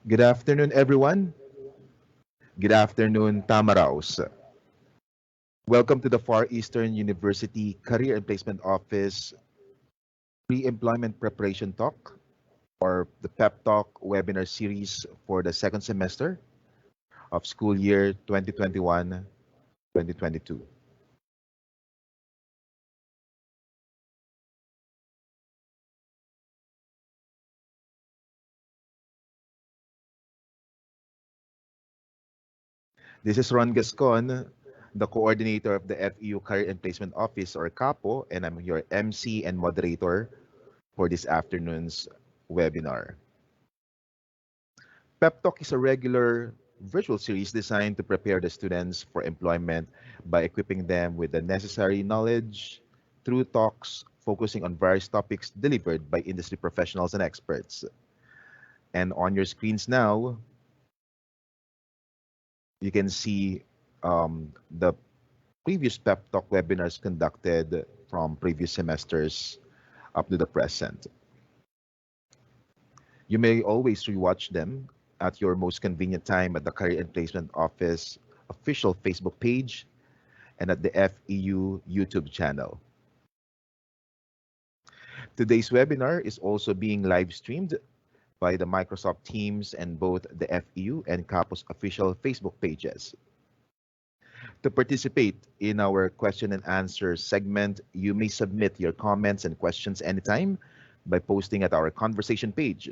Good afternoon, everyone. Good afternoon, Tamaraos. Welcome to the Far Eastern University Career and Placement Office Pre-Employment Preparation Talk, or the PEP Talk webinar series for the second semester of school year 2021-2022. This is Ron Gascon, the coordinator of the FEU Career and Placement Office, or CAPO, and I'm your MC and moderator for this afternoon's webinar. Pep Talk is a regular virtual series designed to prepare the students for employment by equipping them with the necessary knowledge through talks focusing on various topics delivered by industry professionals and experts. And on your screens now, you can see the previous Pep Talk webinars conducted from previous semesters up to the present. You may always rewatch them at your most convenient time at the Career and Placement Office official Facebook page and at the FEU YouTube channel. Today's webinar is also being live streamed by the Microsoft Teams and both the FEU and CAPO's official Facebook pages. To participate in our question and answer segment, you may submit your comments and questions anytime by posting at our conversation page.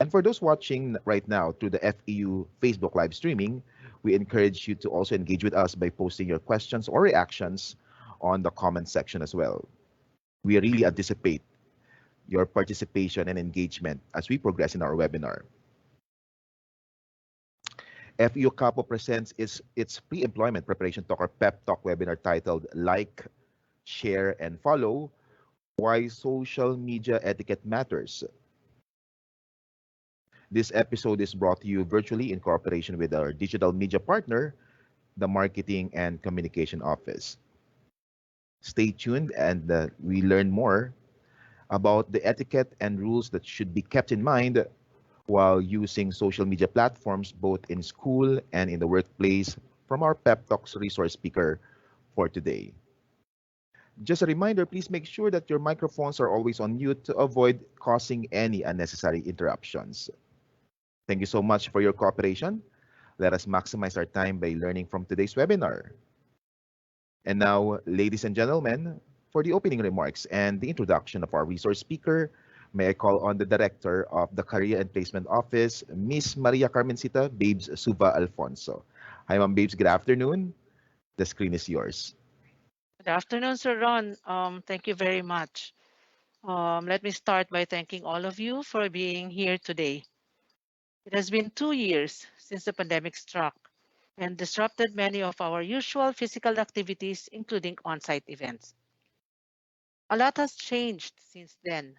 And for those watching right now through the FEU Facebook live streaming, we encourage you to also engage with us by posting your questions or reactions on the comment section as well. We really anticipate your participation and engagement as we progress in our webinar. FEU Capo presents its pre-employment preparation talk or PEP talk webinar titled Like, Share, and Follow: Why Social Media Etiquette Matters. This episode is brought to you virtually in cooperation with our digital media partner, the Marketing and Communication Office. Stay tuned and we learn more about the etiquette and rules that should be kept in mind while using social media platforms both in school and in the workplace from our Pep Talks resource speaker for today. Just a reminder, please make sure that your microphones are always on mute to avoid causing any unnecessary interruptions. Thank you so much for your cooperation. Let us maximize our time by learning from today's webinar. And now, ladies and gentlemen, for the opening remarks and the introduction of our resource speaker, may I call on the Director of the Career and Placement Office, Miss Maria Carmencita Babes Suva Alfonso. Hi, Ma'am Babes. Good afternoon. The screen is yours. Good afternoon, Sir Ron. Thank you very much. Let me start by thanking all of you for being here today. It has been 2 years since the pandemic struck and disrupted many of our usual physical activities, including on-site events. A lot has changed since then,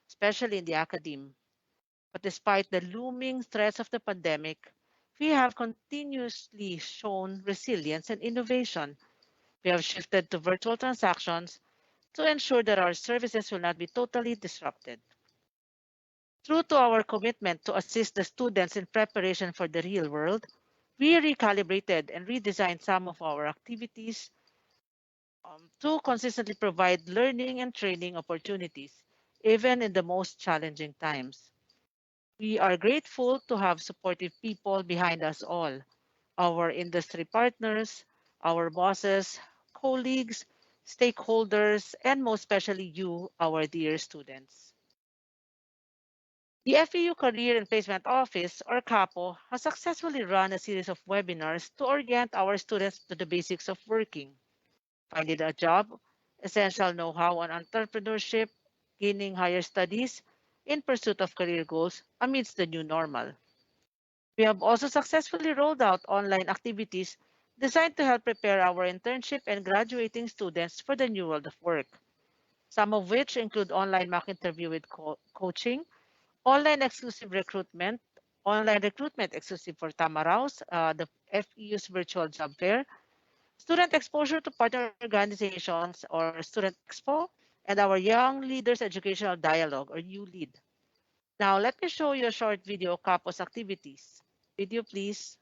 especially in the academe. But despite the looming threats of the pandemic, we have continuously shown resilience and innovation. We have shifted to virtual transactions to ensure that our services will not be totally disrupted. True to our commitment to assist the students in preparation for the real world, we recalibrated and redesigned some of our activities to consistently provide learning and training opportunities, even in the most challenging times. We are grateful to have supportive people behind us all: our industry partners, our bosses, colleagues, stakeholders, and most especially you, our dear students. The FEU Career and Placement Office, or CAPO, has successfully run a series of webinars to orient our students to the basics of working, finding a job, essential know-how on entrepreneurship, gaining higher studies, in pursuit of career goals amidst the new normal. We have also successfully rolled out online activities designed to help prepare our internship and graduating students for the new world of work, some of which include online mock interview with coaching, online exclusive recruitment, online recruitment exclusive for Tamaraos, the FEU's virtual job fair, student exposure to partner organizations or Student Expo, and our Young Leaders Educational Dialogue or ULEAD. Now, let me show you a short video of campus activities. Video, please.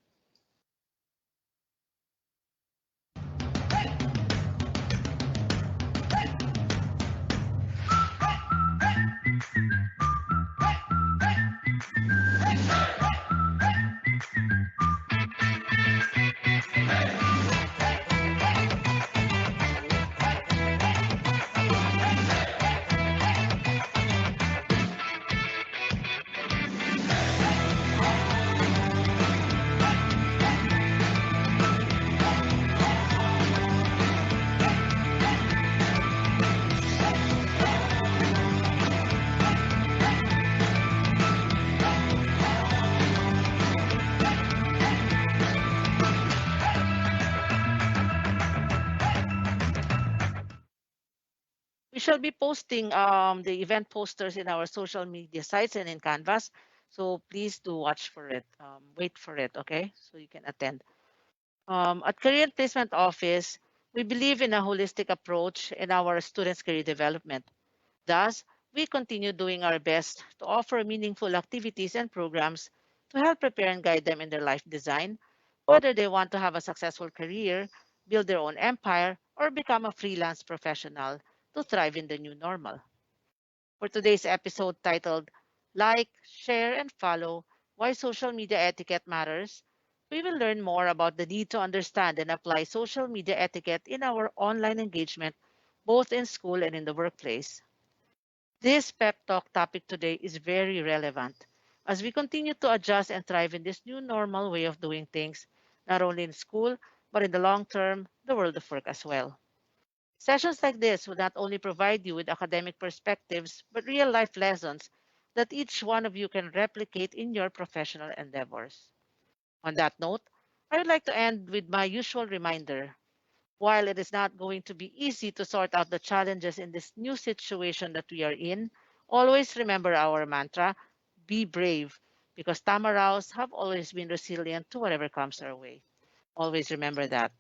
We shall be posting the event posters in our social media sites and in Canvas. So please do watch for it. Wait for it, okay? So you can attend. At Career and Placement Office, we believe in a holistic approach in our students' career development. Thus, we continue doing our best to offer meaningful activities and programs to help prepare and guide them in their life design, whether they want to have a successful career, build their own empire, or become a freelance professional to thrive in the new normal. For today's episode titled Like, Share, and Follow Why Social Media Etiquette Matters, we will learn more about the need to understand and apply social media etiquette in our online engagement, both in school and in the workplace. This pep talk topic today is very relevant as we continue to adjust and thrive in this new normal way of doing things, not only in school, but in the long term, the world of work as well. Sessions like this will not only provide you with academic perspectives, but real life lessons that each one of you can replicate in your professional endeavors. On that note, I would like to end with my usual reminder. While it is not going to be easy to sort out the challenges in this new situation that we are in, always remember our mantra be brave, because Tamaraos have always been resilient to whatever comes our way. Always remember that.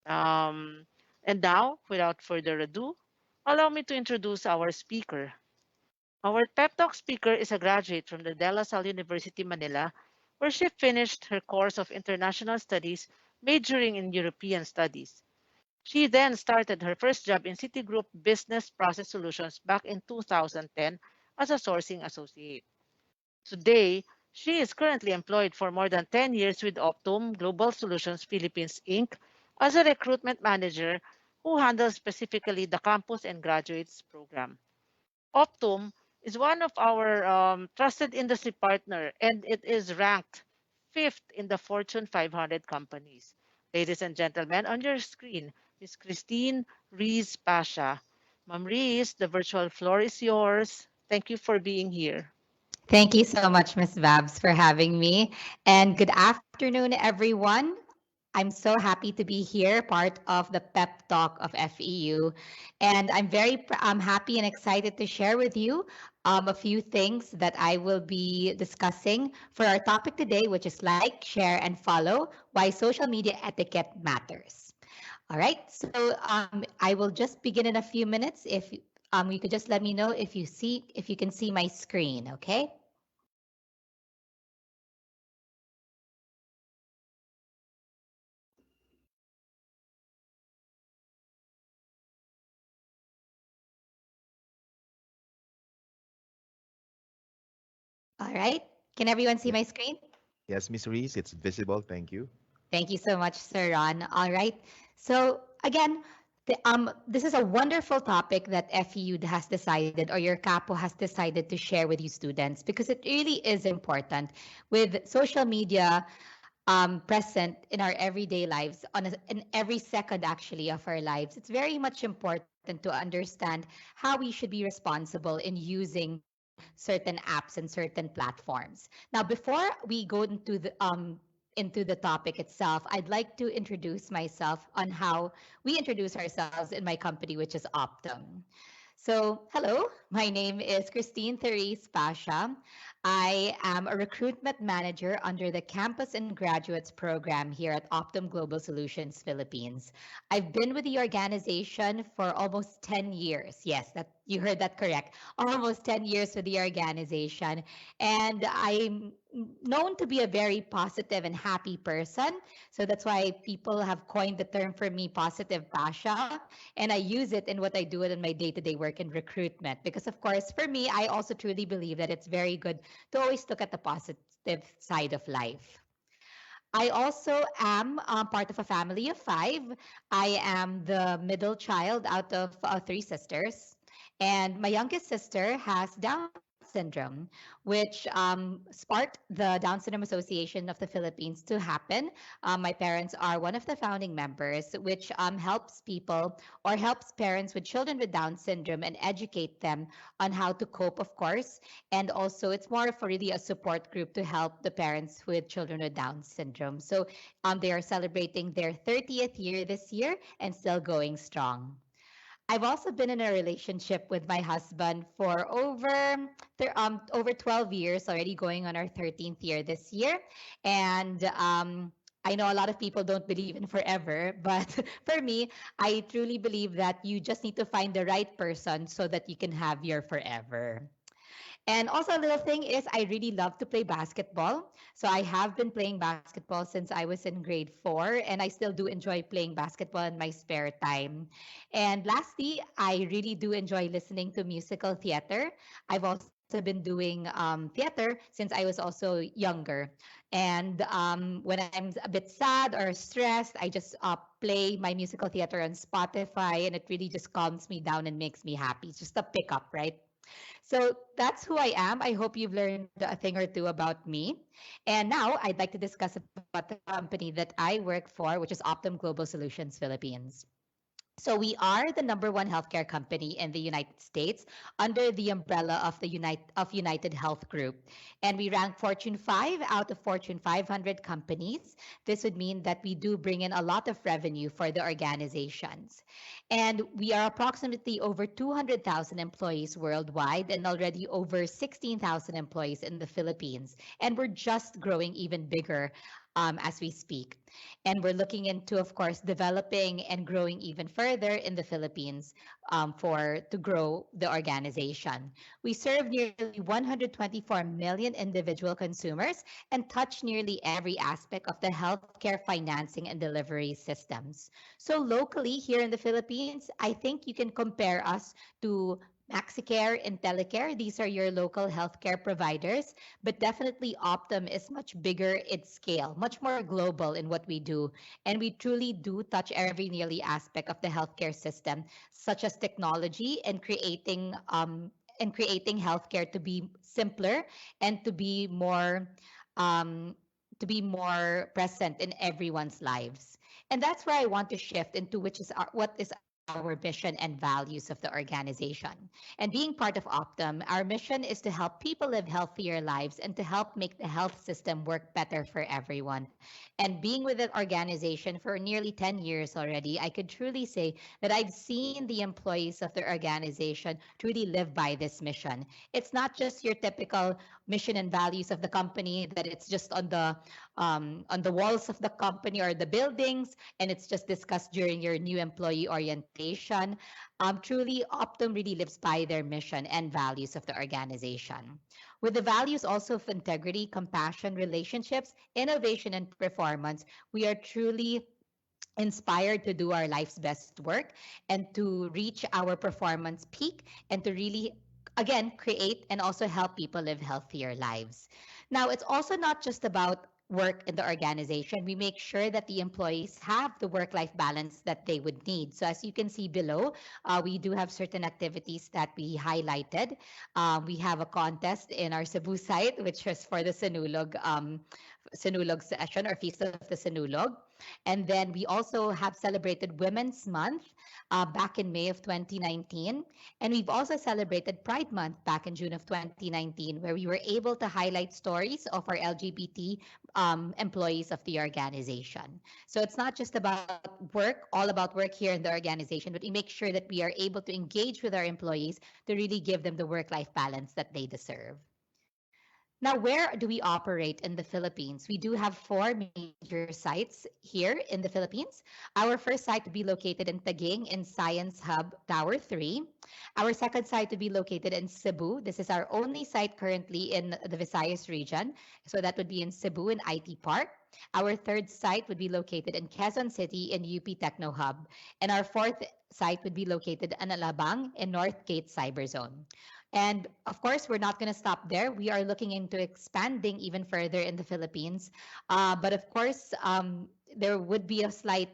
Um, and now, without further ado, allow me to introduce our speaker. Our pep talk speaker is a graduate from the De La Salle University, Manila, where she finished her course of international studies, majoring in European studies. She then started her first job in Citigroup Business Process Solutions back in 2010 as a sourcing associate. Today, she is currently employed for more than 10 years with Optum Global Solutions Philippines Inc. as a recruitment manager who handles specifically the campus and graduates program. Optum is one of our trusted industry partner, and it is ranked fifth in the Fortune 500 companies. Ladies and gentlemen, on your screen is Christine Rees Pasha. Ma'am Rees, the virtual floor is yours. Thank you for being here. Thank you so much, Miss Babs, for having me. And good afternoon, everyone. I'm so happy to be here, part of the pep talk of FEU. And I'm happy and excited to share with you a few things that I will be discussing for our topic today, which is like, share, and follow why social media etiquette matters. All right, so I will just begin in a few minutes. If you could just let me know if you can see my screen, okay? All right. Can everyone see Yes, my screen? yes, Miss Reese, it's visible. Thank you. Thank you so much, Sir Ron. All right. So again, this is a wonderful topic that FEU has decided, or your capo has decided to share with you students, because it really is important with social media present in our everyday lives, in every second actually of our lives. It's very much important to understand how we should be responsible in using certain apps and certain platforms. Now, before we go into the topic itself, I'd like to introduce myself on how we introduce ourselves in my company, which is Optum. So, hello, my name is Christine Therese Pasha. I am a recruitment manager under the Campus and Graduates program here at Optum Global Solutions Philippines. I've been with the organization for almost 10 years. Yes, You heard that correct. Almost 10 years with the organization. And I'm known to be a very positive and happy person. So that's why people have coined the term for me, positive Pasha. And I use it in what I do in my day to day work in recruitment. Because, of course, for me, I also truly believe that it's very good to always look at the positive side of life. I also am part of a family of five. I am the middle child out of three sisters. And my youngest sister has Down syndrome, which sparked the Down Syndrome Association of the Philippines to happen. My parents are one of the founding members, which helps people or helps parents with children with Down syndrome and educate them on how to cope, of course. And also, it's more of a really a support group to help the parents with children with Down syndrome. So they are celebrating their 30th year this year and still going strong. I've also been in a relationship with my husband for over 12 years already, going on our 13th year this year. And I know a lot of people don't believe in forever, but for me, I truly believe that you just need to find the right person so that you can have your forever. And also a little thing is I really love to play basketball. So I have been playing basketball since I was in grade 4 and I still do enjoy playing basketball in my spare time. And lastly, I really do enjoy listening to musical theater. I've also been doing theater since I was also younger. And when I'm a bit sad or stressed, I just play my musical theater on Spotify and it really just calms me down and makes me happy. It's just a pickup, right? So that's who I am. I hope you've learned a thing or two about me. And now I'd like to discuss about the company that I work for, which is Optum Global Solutions Philippines. So we are the number one healthcare company in the United States under the umbrella of United Health Group. And we rank Fortune 5 out of Fortune 500 companies. This would mean that we do bring in a lot of revenue for the organizations. And we are approximately over 200,000 employees worldwide and already over 16,000 employees in the Philippines. And we're just growing even bigger as we speak. And we're looking into, of course, developing and growing even further in the Philippines for to grow the organization. We serve nearly 124 million individual consumers and touch nearly every aspect of the healthcare financing and delivery systems. So locally here in the Philippines, I think you can compare us to Maxicare and Telecare. These are your local healthcare providers, but definitely Optum is much bigger in scale, much more global in what we do. And we truly do touch every nearly aspect of the healthcare system, such as technology and creating healthcare to be simpler and um, to be more present in everyone's lives. And that's where I want to shift into what is our mission and values of the organization. And being part of Optum, our mission is to help people live healthier lives and to help make the health system work better for everyone. And being with the organization for nearly 10 years already, I could truly say that I've seen the employees of the organization truly live by this mission. It's not just your typical mission and values of the company that it's just on the walls of the company or the buildings, and it's just discussed during your new employee orientation. Truly, Optum really lives by their mission and values of the organization. With the values also of integrity, compassion, relationships, innovation, and performance, we are truly inspired to do our life's best work and to reach our performance peak and to really again create and also help people live healthier lives. Now it's also not just about work in the organization. We make sure that the employees have the work life balance that they would need. So as you can see below, we do have certain activities that we highlighted. We have a contest in our Cebu site, which is for the Sinulog session or Feast of the Sinulog. And then we also have celebrated Women's Month back in May of 2019. And we've also celebrated Pride Month back in June of 2019, where we were able to highlight stories of our LGBT employees of the organization. So it's not just about work, all about work here in the organization, but we make sure that we are able to engage with our employees to really give them the work life balance that they deserve. Now, where do we operate in the Philippines? We do have four major sites here in the Philippines. Our first site would be located in Taguig in Science Hub Tower 3. Our second site would be located in Cebu. This is our only site currently in the Visayas region. So that would be in Cebu in IT Park. Our third site would be located in Quezon City in UP Techno Hub. And our fourth site would be located in Alabang in Northgate Cyber Zone. And of course, we're not going to stop there. We are looking into expanding even further in the Philippines. But of course, there would be a slight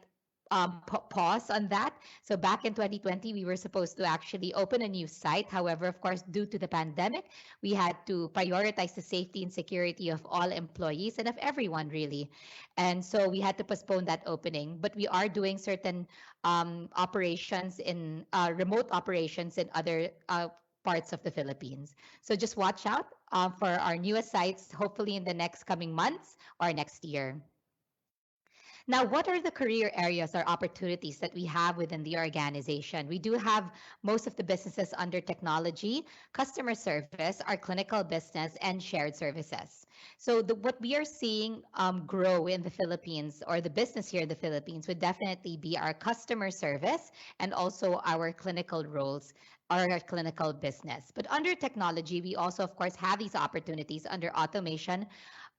pause on that. So back in 2020, we were supposed to actually open a new site. However, of course, due to the pandemic, we had to prioritize the safety and security of all employees and of everyone, really. And so we had to postpone that opening. But we are doing certain operations in remote operations in other parts of the Philippines. So just watch out for our newest sites, hopefully in the next coming months or next year. Now, what are the career areas or opportunities that we have within the organization? We do have most of the businesses under technology, customer service, our clinical business, and shared services. So, what we are seeing grow in the Philippines or the business here in the Philippines would definitely be our customer service and also our clinical roles or our clinical business. But under technology, we also, of course, have these opportunities under automation,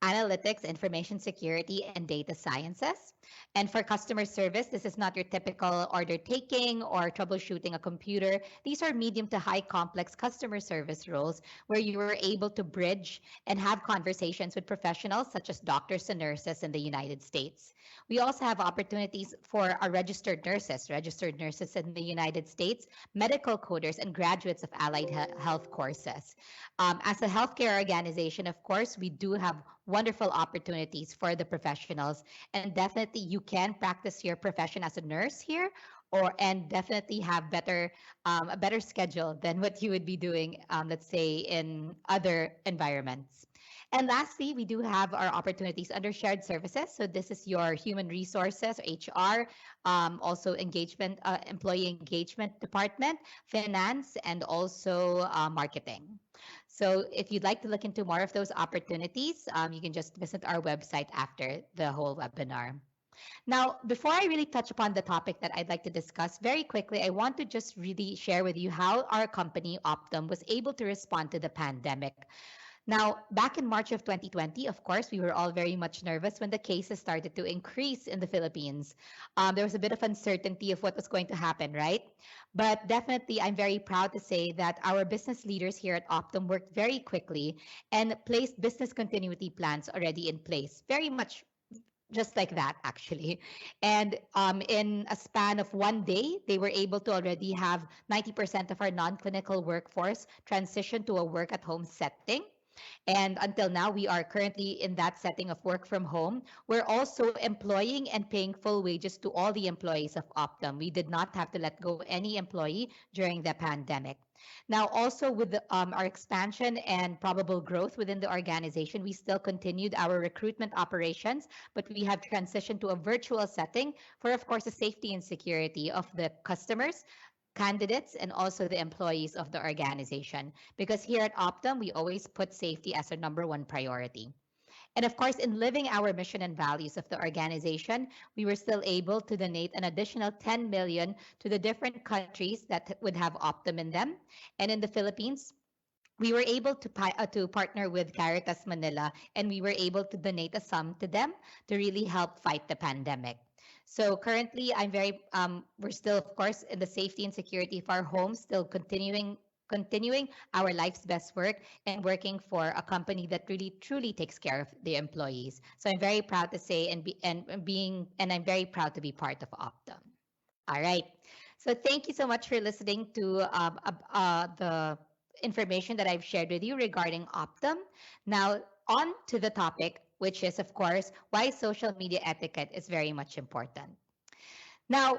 analytics, information security, and data sciences. And for customer service, this is not your typical order taking or troubleshooting a computer. These are medium to high complex customer service roles where you are able to bridge and have conversations with professionals such as doctors and nurses in the United States. We also have opportunities for our registered nurses in the United States, medical coders, and graduates of allied health courses. As a healthcare organization, of course, we do have wonderful opportunities for the professionals, and definitely you can practice your profession as a nurse here or and definitely have a better schedule than what you would be doing, let's say, in other environments. And lastly, we do have our opportunities under shared services. So this is your human resources, HR, also employee engagement department, finance, and also marketing. So if you'd like to look into more of those opportunities, you can just visit our website after the whole webinar. Now, before I really touch upon the topic that I'd like to discuss very quickly, I want to just really share with you how our company, Optum, was able to respond to the pandemic. Now, back in March of 2020, of course, we were all very much nervous when the cases started to increase in the Philippines. There was a bit of uncertainty of what was going to happen, right? But definitely, I'm very proud to say that our business leaders here at Optum worked very quickly and placed business continuity plans already in place, very much just like that, actually. And in a span of one day, they were able to already have 90% of our non clinical workforce transition to a work at home setting. And until now, we are currently in that setting of work from home. We're also employing and paying full wages to all the employees of Optum. We did not have to let go any employee during the pandemic. Now, also with our expansion and probable growth within the organization, we still continued our recruitment operations, but we have transitioned to a virtual setting for, of course, the safety and security of the customers, candidates, and also the employees of the organization. Because here at Optum, we always put safety as our number one priority. And of course, in living our mission and values of the organization, we were still able to donate an additional 10 million to the different countries that would have Optum in them. And in the Philippines, we were able to partner with Caritas Manila, and we were able to donate a sum to them to really help fight the pandemic. So currently, we're still, of course, in the safety and security of our homes, still continuing our life's best work and working for a company that really truly takes care of the employees. So I'm very proud to say and I'm very proud to be part of Optum. All right. So thank you so much for listening to the information that I've shared with you regarding Optum. Now, on to the topic, which is, of course, why social media etiquette is very much important. Now,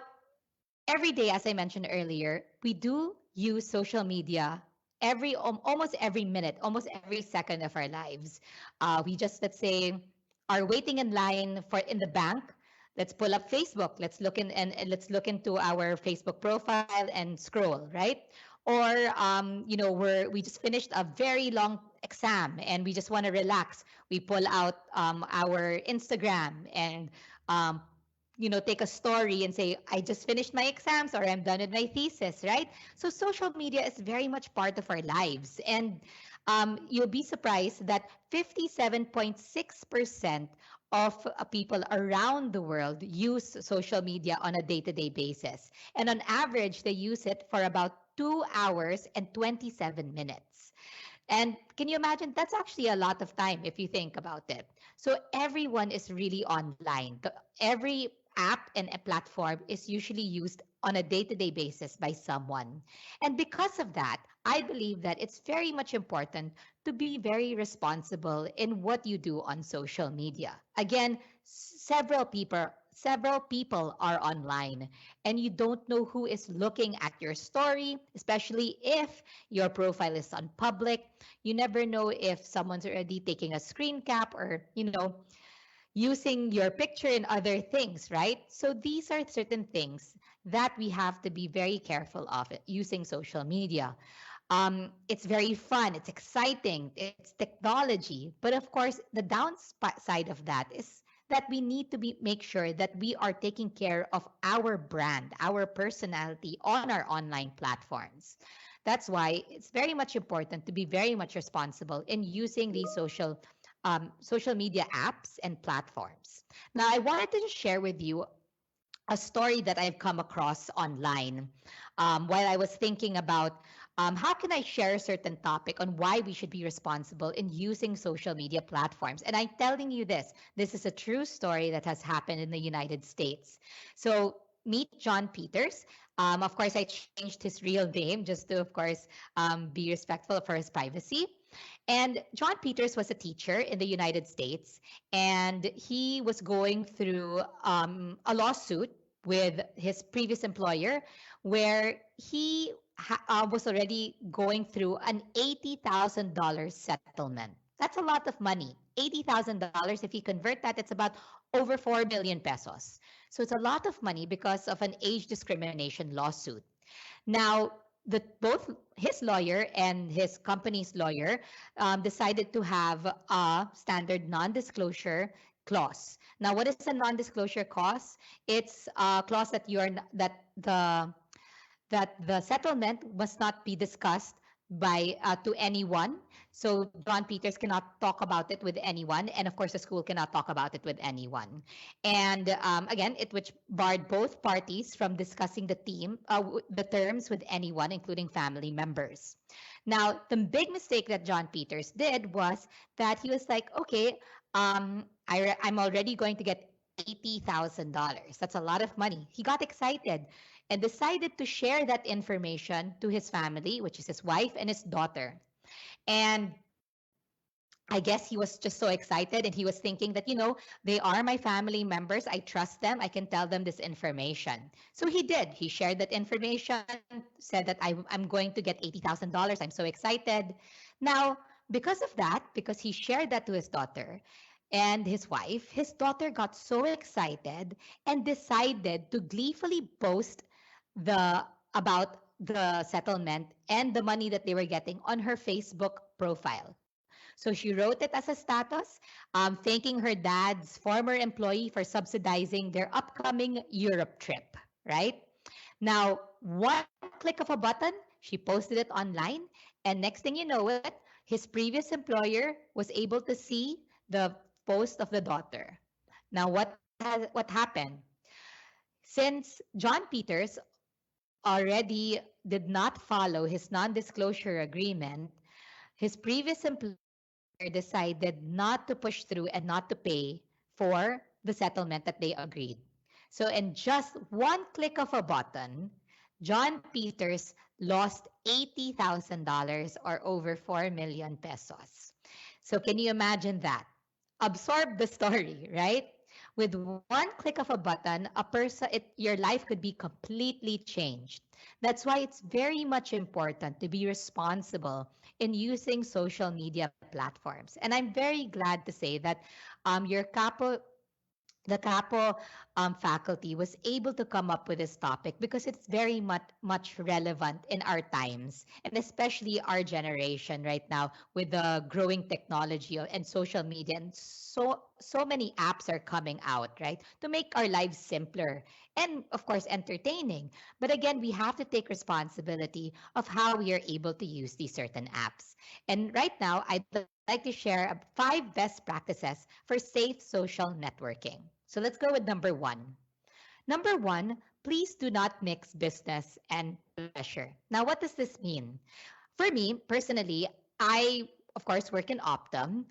every day, as I mentioned earlier, we do use social media almost every minute, almost every second of our lives. We just, let's say, are waiting in line for in the bank. Let's pull up Facebook. Let's look in and let's look into our Facebook profile and scroll, right? or we just finished a very long exam and we just want to relax. We pull out our Instagram and um, take a story and say, I just finished my exams or I'm done with my thesis, right? So social media is very much part of our lives. And you'll be surprised that 57.6% of people around the world use social media on a day-to-day basis. And on average, they use it for about 2 hours and 27 minutes. And can you imagine? That's actually a lot of time if you think about it. So everyone is really online. Every app and a platform is usually used on a day to day basis by someone. And because of that, I believe that it's very much important to be very responsible in what you do on social media. Again, several people are online and you don't know who is looking at your story, especially if your profile is on public. You never know if someone's already taking a screen cap or, using your picture in other things, right? So these are certain things that we have to be very careful of it, using social media. It's very fun, it's exciting, it's technology, but of course, the downside of that is that we need to make sure that we are taking care of our brand, our personality on our online platforms. That's why it's very much important to be very much responsible in using these social media apps and platforms. Now, I wanted to just share with you a story that I've come across online while I was thinking about how can I share a certain topic on why we should be responsible in using social media platforms. And I'm telling you this is a true story that has happened in the United States. So meet John Peters. Of course, I changed his real name just to, of course, be respectful for his privacy. And John Peters was a teacher in the United States, and he was going through a lawsuit with his previous employer where he was already going through an $80,000 settlement. That's a lot of money. $80,000, if you convert that, it's about over 4 million pesos. So it's a lot of money because of an age discrimination lawsuit. Now, both his lawyer and his company's lawyer decided to have a standard non-disclosure clause. Now, what is a non-disclosure clause? It's a clause that the settlement must not be discussed by to anyone. So John Peters cannot talk about it with anyone, and of course the school cannot talk about it with anyone. And again, it which barred both parties from discussing the terms with anyone, including family members. Now, the big mistake that John Peters did was that he was like, okay, I'm already going to get $80,000. That's a lot of money. He got excited and decided to share that information to his family, which is his wife and his daughter. And I guess he was just so excited and he was thinking that, they are my family members. I trust them. I can tell them this information. So he did. He shared that information, said that I'm going to get $80,000. I'm so excited. Now, because of that, because he shared that to his daughter and his wife, his daughter got so excited and decided to gleefully boast about the settlement and the money that they were getting on her Facebook profile. So she wrote it as a status, thanking her dad's former employee for subsidizing their upcoming Europe trip, right? Now, one click of a button, she posted it online, and next thing you know it, his previous employer was able to see the post of the daughter. Now, what happened? Since John Peters already did not follow his non-disclosure agreement, his previous employer decided not to push through and not to pay for the settlement that they agreed. So in just one click of a button, John Peters lost $80,000 or over 4 million pesos. So can you imagine that? Absorb the story, right? With one click of a button, your life could be completely changed. That's why it's very much important to be responsible in using social media platforms. And I'm very glad to say that your capo the Capo faculty was able to come up with this topic because it's very much relevant in our times, and especially our generation right now with the growing technology and social media, and so many apps are coming out, right, to make our lives simpler and of course entertaining. But again, we have to take responsibility of how we are able to use these certain apps. And right now, I'd like to share 5 best practices for safe social networking. So let's go with number one. Number one, please do not mix business and pleasure. Now, what does this mean? For me, personally, I, of course, work in Optum,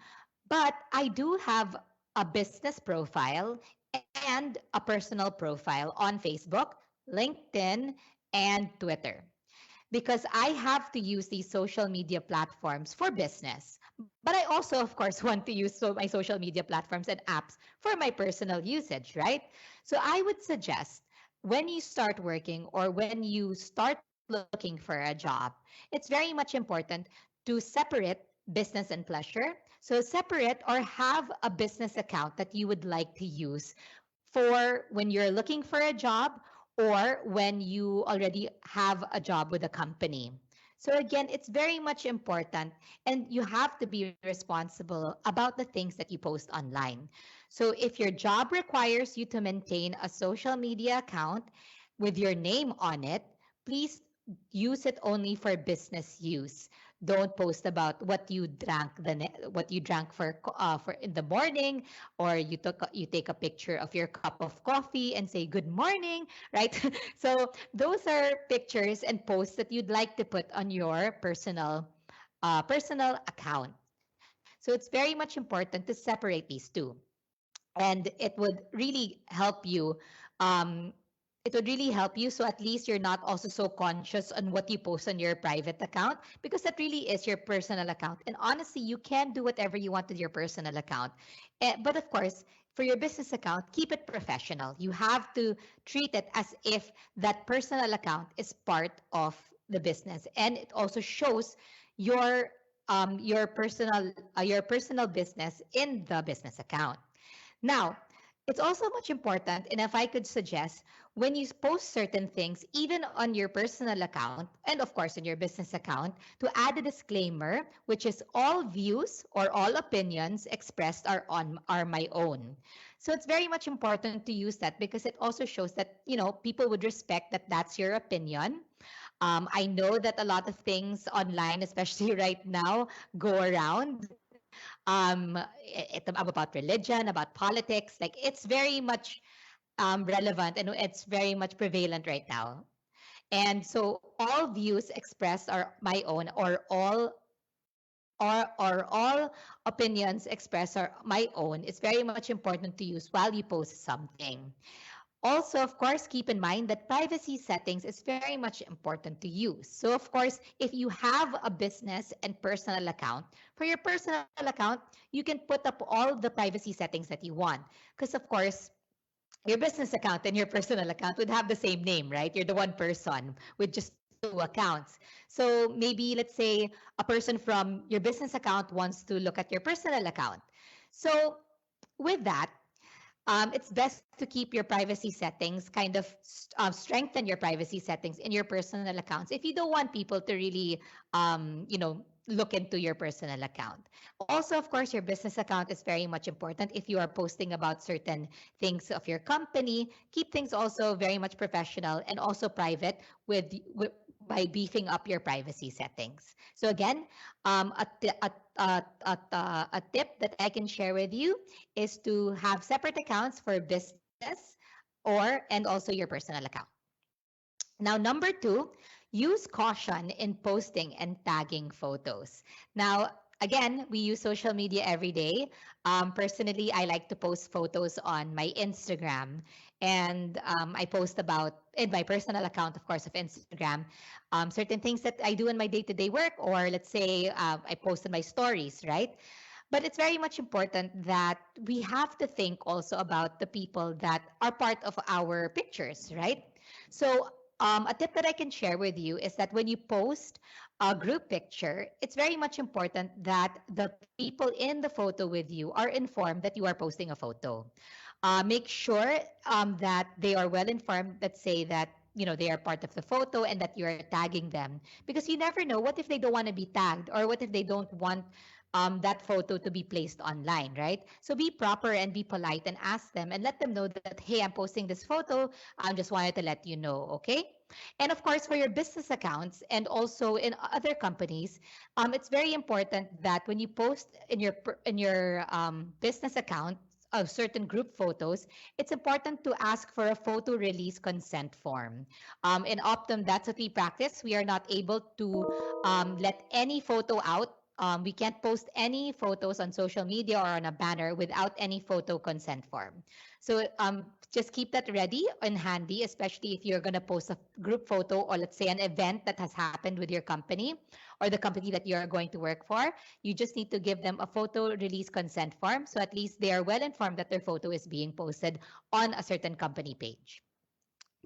but I do have a business profile and a personal profile on Facebook, LinkedIn, and Twitter, because I have to use these social media platforms for business. But I also, of course, want to use my social media platforms and apps for my personal usage, right? So I would suggest when you start working or when you start looking for a job, it's very much important to separate business and pleasure. So separate or have a business account that you would like to use for when you're looking for a job or when you already have a job with a company. So again, it's very much important, and you have to be responsible about the things that you post online. So if your job requires you to maintain a social media account with your name on it, please use it only for business use. Don't post about what you drank for in the morning, or you take a picture of your cup of coffee and say good morning, right? So those are pictures and posts that you'd like to put on your personal account. So it's very much important to separate these two, and um, it would really help you, so at least you're not also so conscious on what you post on your private account, because that really is your personal account, and honestly you can do whatever you want with your personal account. But of course, for your business account, keep it professional. You have to treat it as if that personal account is part of the business, and it also shows your your personal business in the business account. Now, it's also much important, and if I could suggest, when you post certain things, even on your personal account, and of course on your business account, to add a disclaimer, which is all views or all opinions expressed are my own. So it's very much important to use that because it also shows that people would respect that that's your opinion. I know that a lot of things online, especially right now, go around about religion, about politics. Like it's very much relevant, and it's very much prevalent right now. And so all views expressed are my own, or all opinions expressed are my own. It's very much important to use while you post something. Also, of course, keep in mind that privacy settings is very much important to use. So, of course, if you have a business and personal account, for your personal account, you can put up all the privacy settings that you want. Because, of course, your business account and your personal account would have the same name, right? You're the one person with just two accounts. So maybe, let's say, a person from your business account wants to look at your personal account. So, with that, it's best to keep your privacy settings, kind of strengthen your privacy settings in your personal accounts if you don't want people to really, look into your personal account. Also, of course, your business account is very much important. If you are posting about certain things of your company, keep things also very much professional and also private by beefing up your privacy settings. So again, a tip that I can share with you is to have separate accounts for business and also your personal account. Now, number two, use caution in posting and tagging photos. Now, again, we use social media every day. Personally, I like to post photos on my Instagram, and I post about in my personal account, of course, of Instagram, certain things that I do in my day-to-day work, or let's say I post in my stories, right? But it's very much important that we have to think also about the people that are part of our pictures, right? So, a tip that I can share with you is that when you post a group picture, it's very much important that the people in the photo with you are informed that you are posting a photo. Make sure that they are well informed. Let's say that they are part of the photo and that you are tagging them, because you never know, what if they don't want to be tagged, or what if they don't want that photo to be placed online, right? So be proper and be polite and ask them and let them know that, hey, I'm posting this photo. I just wanted to let you know, okay? And of course, for your business accounts and also in other companies, it's very important that when you post in your business account of certain group photos, it's important to ask for a photo release consent form. In Optum, that's what we practice. We are not able to let any photo out. We can't post any photos on social media or on a banner without any photo consent form. So just keep that ready and handy, especially if you're going to post a group photo, or let's say an event that has happened with your company or the company that you're going to work for. You just need to give them a photo release consent form, so at least they are well informed that their photo is being posted on a certain company page.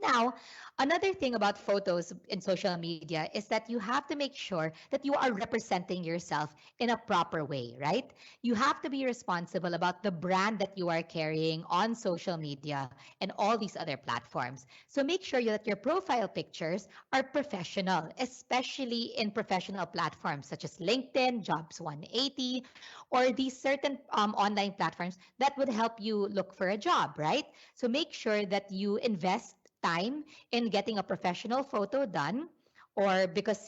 Now, another thing about photos in social media is that you have to make sure that you are representing yourself in a proper way, right? You have to be responsible about the brand that you are carrying on social media and all these other platforms. So make sure that your profile pictures are professional, especially in professional platforms such as LinkedIn, Jobs 180, or these certain online platforms that would help you look for a job, right? So make sure that you invest time in getting a professional photo done, or because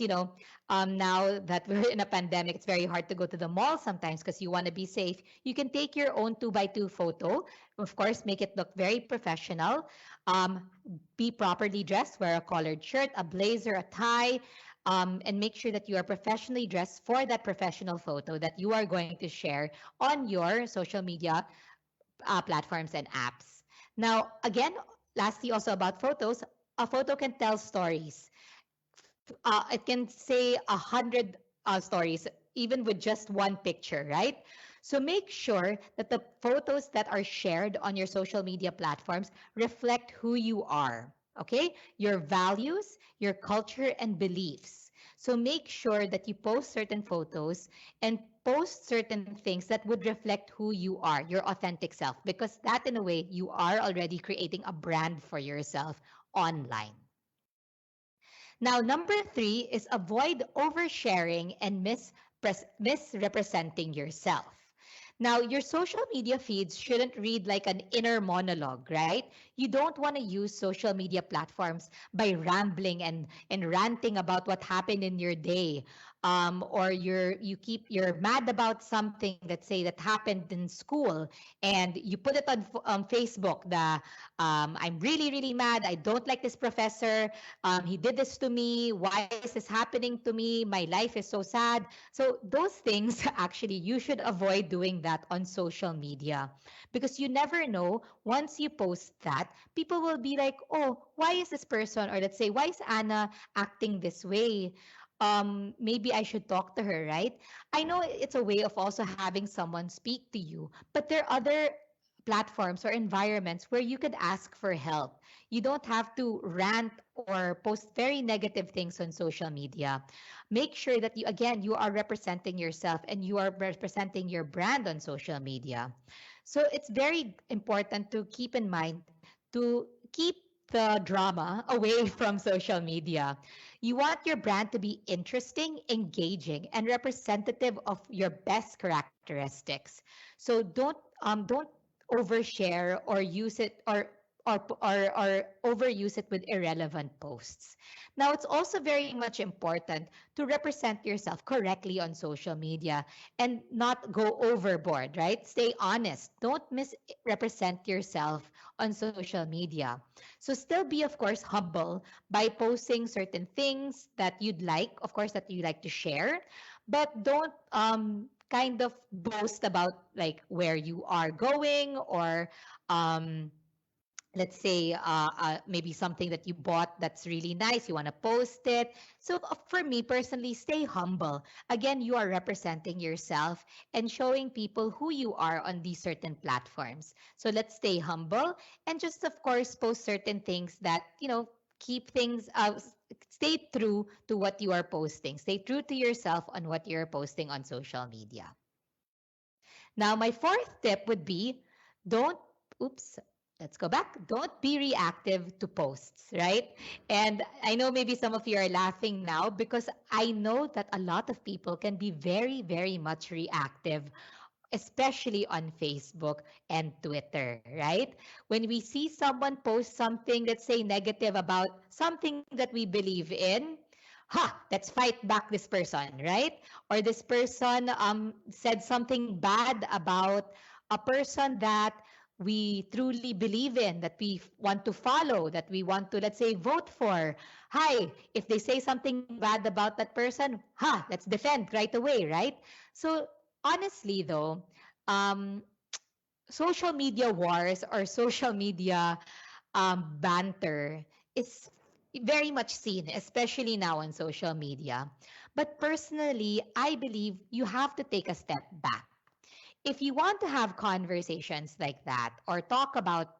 now that we're in a pandemic, it's very hard to go to the mall sometimes because you want to be safe. You can take your own 2x2 photo, of course, make it look very professional. Be properly dressed, wear a collared shirt, a blazer, a tie, and make sure that you are professionally dressed for that professional photo that you are going to share on your social media platforms and apps. Now, again, lastly, also about photos, a photo can tell stories. It can say 100 stories, even with just one picture, right? So make sure that the photos that are shared on your social media platforms reflect who you are, okay? Your values, your culture, and beliefs. So make sure that you post certain photos and post certain things that would reflect who you are, your authentic self, because that in a way you are already creating a brand for yourself online. Now, number three is avoid oversharing and misrepresenting yourself. Now, your social media feeds shouldn't read like an inner monologue, right? You don't want to use social media platforms by rambling and ranting about what happened in your day, or you're mad about something, let's say, that happened in school, and you put it on Facebook. I'm really really mad. I don't like this professor. He did this to me. Why is this happening to me? My life is so sad. So those things, actually, you should avoid doing that on social media, because you never know, once you post that, people will be like, oh, why is this person, or let's say, why is Anna acting this way? Maybe I should talk to her, right? I know it's a way of also having someone speak to you, but there are other platforms or environments where you could ask for help. You don't have to rant or post very negative things on social media. Make sure that you are representing yourself and you are representing your brand on social media. So it's very important to keep in mind to keep the drama away from social media. You want your brand to be interesting, engaging, and representative of your best characteristics. So don't overshare or use it or overuse it with irrelevant posts. Now, it's also very much important to represent yourself correctly on social media and not go overboard, right? Stay honest. Don't misrepresent yourself on social media. So still be, of course, humble by posting certain things that you'd like, of course, that you like to share, but don't kind of boast about like where you are going, or um, let's say maybe something that you bought that's really nice, you want to post it. So for me personally, stay humble. Again, you are representing yourself and showing people who you are on these certain platforms. So let's stay humble and just, of course, post certain things that keep things stay true to what you are posting. Stay true to yourself on what you're posting on social media. Now, my fourth tip would be don't oops let's go back. Don't be reactive to posts, right? And I know maybe some of you are laughing now because I know that a lot of people can be very, very much reactive, especially on Facebook and Twitter, right? When we see someone post something, let's say negative about something that we believe in, let's fight back this person, right? Or this person said something bad about a person that we truly believe in, that we want to follow, that we want to, let's say, vote for. Hi, if they say something bad about that person, let's defend right away, right? So honestly, though, um, social media wars or social media banter is very much seen, especially now on social media. But personally, I believe you have to take a step back. If you want to have conversations like that or talk about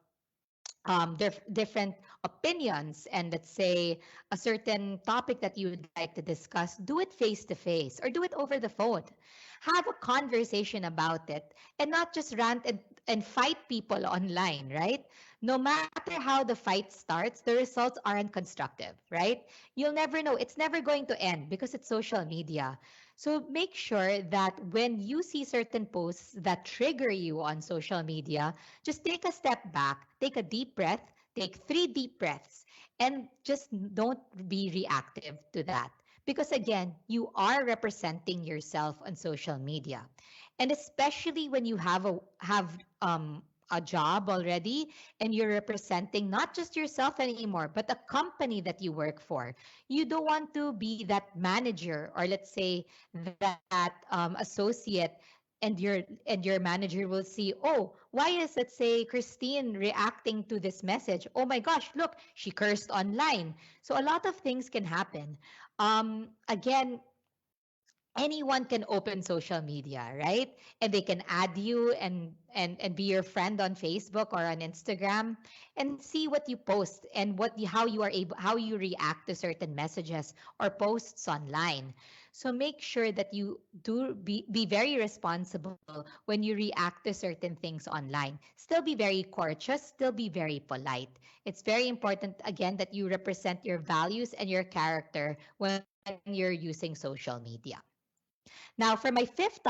different opinions and let's say a certain topic that you would like to discuss, do it face to face or do it over the phone. Have a conversation about it and not just rant and fight people online, right? No matter how the fight starts, the results aren't constructive, right? You'll never know. It's never going to end because it's social media. So make sure that when you see certain posts that trigger you on social media, just take a step back, take a deep breath, take 3 deep breaths, and just don't be reactive to that. Because again, you are representing yourself on social media. And especially when you have a job already and you're representing not just yourself anymore, but a company that you work for. You don't want to be that manager or let's say that associate and your manager will see, oh, why is, let's say, Christine reacting to this message? Oh my gosh, look, she cursed online. So a lot of things can happen. Again, anyone can open social media, right? And they can add you and be your friend on Facebook or on Instagram and see what you post and how you are able how you react to certain messages or posts online. So make sure that you do be very responsible when you react to certain things online. Still be very courteous, still be very polite. It's very important again that you represent your values and your character when you're using social media. Now, for my fifth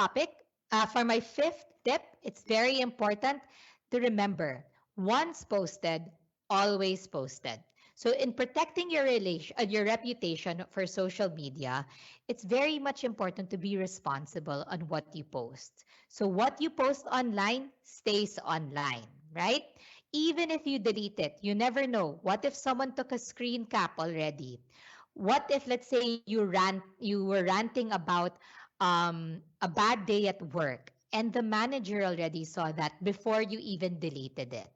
tip, it's very important to remember once posted, always posted. So, in protecting your reputation for social media, it's very much important to be responsible on what you post. So, what you post online stays online, right? Even if you delete it, you never know. What if someone took a screen cap already? What if, let's say, you were ranting about a bad day at work and the manager already saw that before you even deleted it?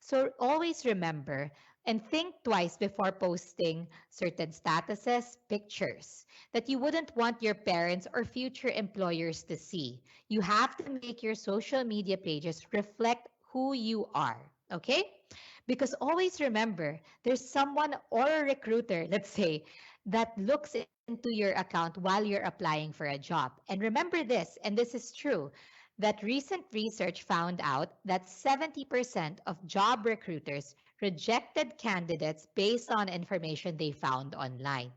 So always remember and think twice before posting certain statuses, pictures that you wouldn't want your parents or future employers to see. You have to make your social media pages reflect who you are. Okay? Because always remember, there's someone or a recruiter, let's say, that looks into your account while you're applying for a job. And remember this, and this is true, that recent research found out that 70% of job recruiters rejected candidates based on information they found online.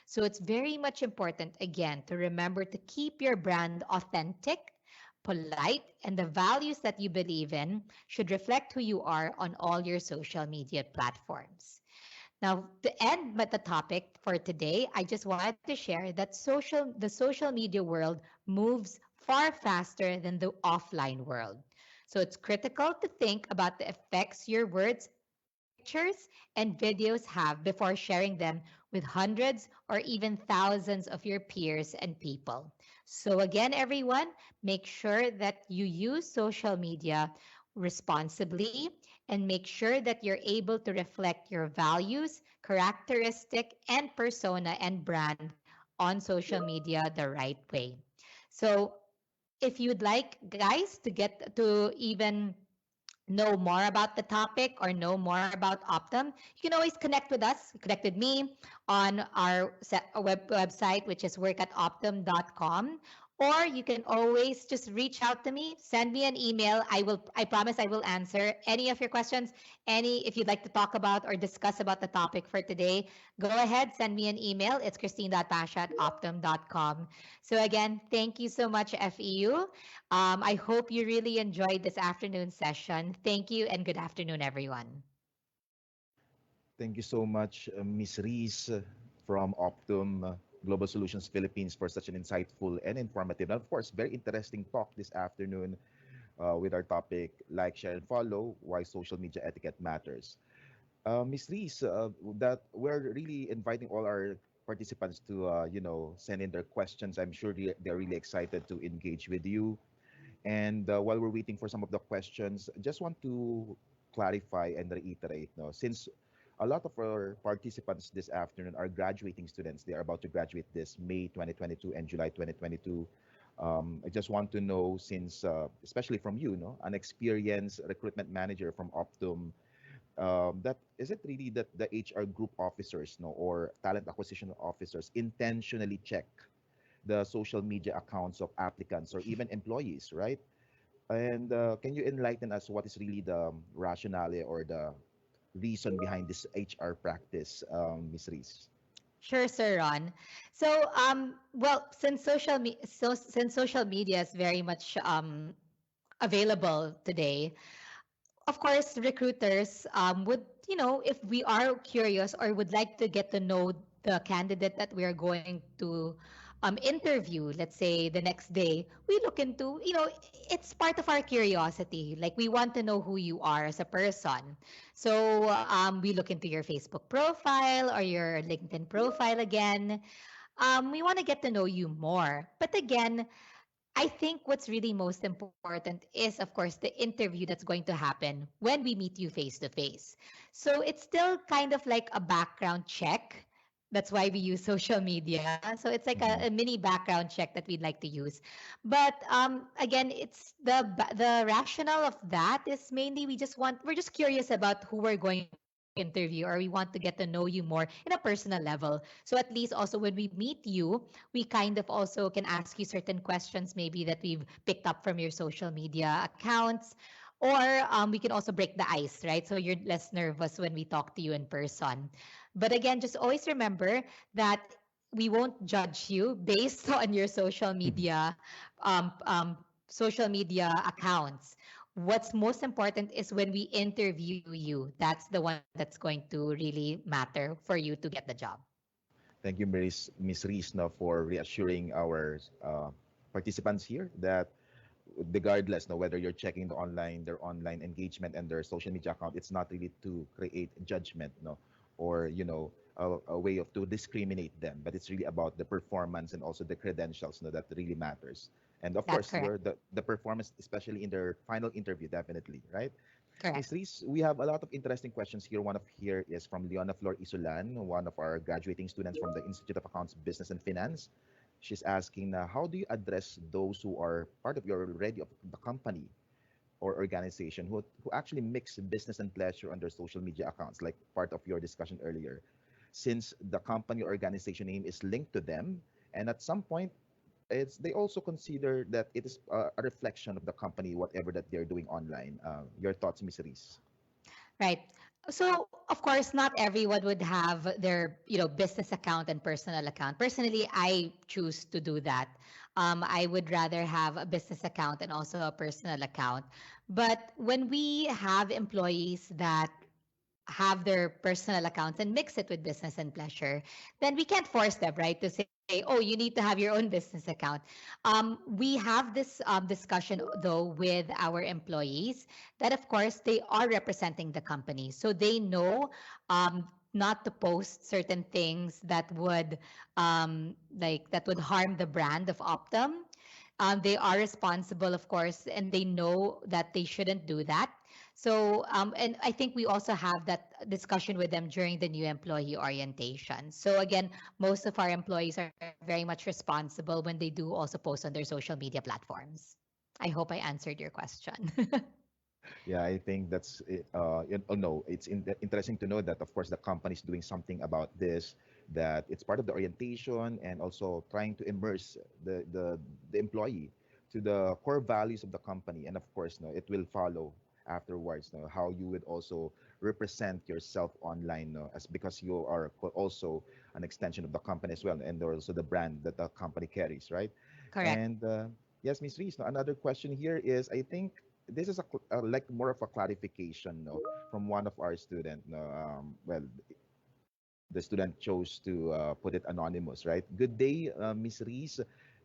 So it's very much important, again, to remember to keep your brand authentic, polite, and the values that you believe in should reflect who you are on all your social media platforms. Now, to end with the topic for today, I just wanted to share that the social media world moves far faster than the offline world. So it's critical to think about the effects your words, pictures, and videos have before sharing them with hundreds or even thousands of your peers and people. So again, everyone, make sure that you use social media responsibly and make sure that you're able to reflect your values, characteristic, and persona and brand on social media the right way. So if you'd like guys to get to even know more about the topic or know more about Optum, you can always connect with us, connect with me on our website, which is work at optum.com, Or you can always just reach out to me, send me an email. I promise I will answer any of your questions. Any, if you'd like to talk about or discuss about the topic for today, go ahead, send me an email. It's christine.pasha@optum.com. So again, thank you so much, FEU. I hope you really enjoyed this afternoon session. Thank you and good afternoon, everyone. Thank you so much, Ms. Reese from Optum Global Solutions Philippines for such an insightful and informative, and of course, very interesting talk this afternoon with our topic, like, share, and follow, why social media etiquette matters. Ms. Reese, that we're really inviting all our participants to, send in their questions. I'm sure they're really excited to engage with you. And while we're waiting for some of the questions, just want to clarify and reiterate, no, since a lot of our participants this afternoon are graduating students. They are about to graduate this May 2022 and July 2022. I just want to know, since, especially from you, no, an experienced recruitment manager from Optum, that is it really that the HR group officers, no, or talent acquisition officers intentionally check the social media accounts of applicants or even employees, right? And can you enlighten us what is really the rationale or the reason behind this HR practice, Ms. Reese? Sure, Sir Ron. So, well, since social media is very much available today, of course, recruiters would, if we are curious or would like to get to know the candidate that we are going to interview, let's say the next day, we look into, it's part of our curiosity. Like we want to know who you are as a person. So we look into your Facebook profile or your LinkedIn profile again. We want to get to know you more. But again, I think what's really most important is, of course, the interview that's going to happen when we meet you face to face. So it's still kind of like a background check. That's why we use social media. So it's like a, Mhm. a mini background check that we'd like to use. But again, it's the rationale of that is mainly we're just curious about who we're going to interview, or we want to get to know you more in a personal level. So at least also when we meet you, we kind of also can ask you certain questions maybe that we've picked up from your social media accounts, or we can also break the ice, right? So you're less nervous when we talk to you in person. But again, just always remember that we won't judge you based on your social media accounts. What's most important is when we interview you, that's the one that's going to really matter for you to get the job. Thank you, Ms. Reese, no, for reassuring our participants here that regardless, no, whether you're checking their online engagement and their social media account, it's not really to create judgment, no, or a way of to discriminate them, but it's really about the performance and also the credentials, no, that really matters. And of That's course, correct. the performance, especially in their final interview, definitely, right? Ms. Correct. Reese, we have a lot of interesting questions here. One of here is from Leona Flor Isulan, one of our graduating students from the Institute of Accounts, Business and Finance. She's asking, how do you address those who are part of your already of the company or organization who actually mix business and pleasure on their social media accounts, like part of your discussion earlier, since the company or organization name is linked to them, and at some point, they also consider that it is a reflection of the company, whatever that they're doing online. Your thoughts, Ms. Reese? Right. So, of course, not everyone would have their, business account and personal account. Personally, I choose to do that. I would rather have a business account and also a personal account. But when we have employees that have their personal accounts and mix it with business and pleasure, then we can't force them, right? To say, oh, you need to have your own business account. We have this discussion, though, with our employees that, of course, they are representing the company. So they know not to post certain things that would that would harm the brand of Optum. They are responsible, of course, and they know that they shouldn't do that. So, and I think we also have that discussion with them during the new employee orientation. So again, most of our employees are very much responsible when they do also post on their social media platforms. I hope I answered your question. Yeah, I think that's it. No, it's interesting to know that, of course, the company is doing something about this. that it's part of the orientation and also trying to immerse the employee to the core values of the company. And of course, no, it will follow afterwards, no, how you would also represent yourself online, no, as because you are also an extension of the company as well, and also the brand that the company carries, right? Correct. And yes, Miss Reese, no, another question here is, I think this is like more of a clarification, no, from one of our student. No, well, the student chose to put it anonymous, right? Good day, Miss Reese.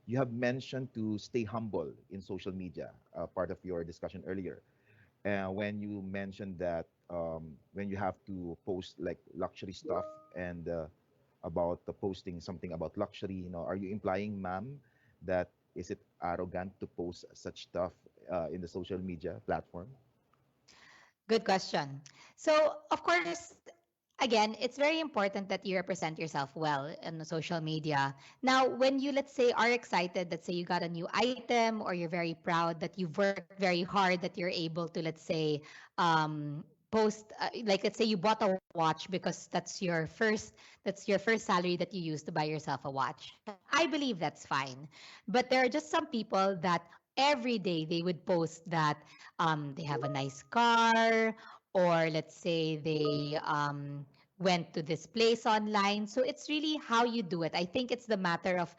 You have mentioned to stay humble in social media, part of your discussion earlier. When you mentioned that when you have to post like luxury stuff and about the posting something about luxury, are you implying, ma'am, that is it arrogant to post such stuff in the social media platform? Good question. So, of course, again, it's very important that you represent yourself well in the social media. Now, when you, let's say, are excited, let's say you got a new item or you're very proud that you've worked very hard, that you're able to, let's say, post, like, let's say you bought a watch because that's your first salary that you use to buy yourself a watch. I believe that's fine. But there are just some people that every day they would post that they have a nice car, or let's say they went to this place online. So it's really how you do it. I think it's the matter of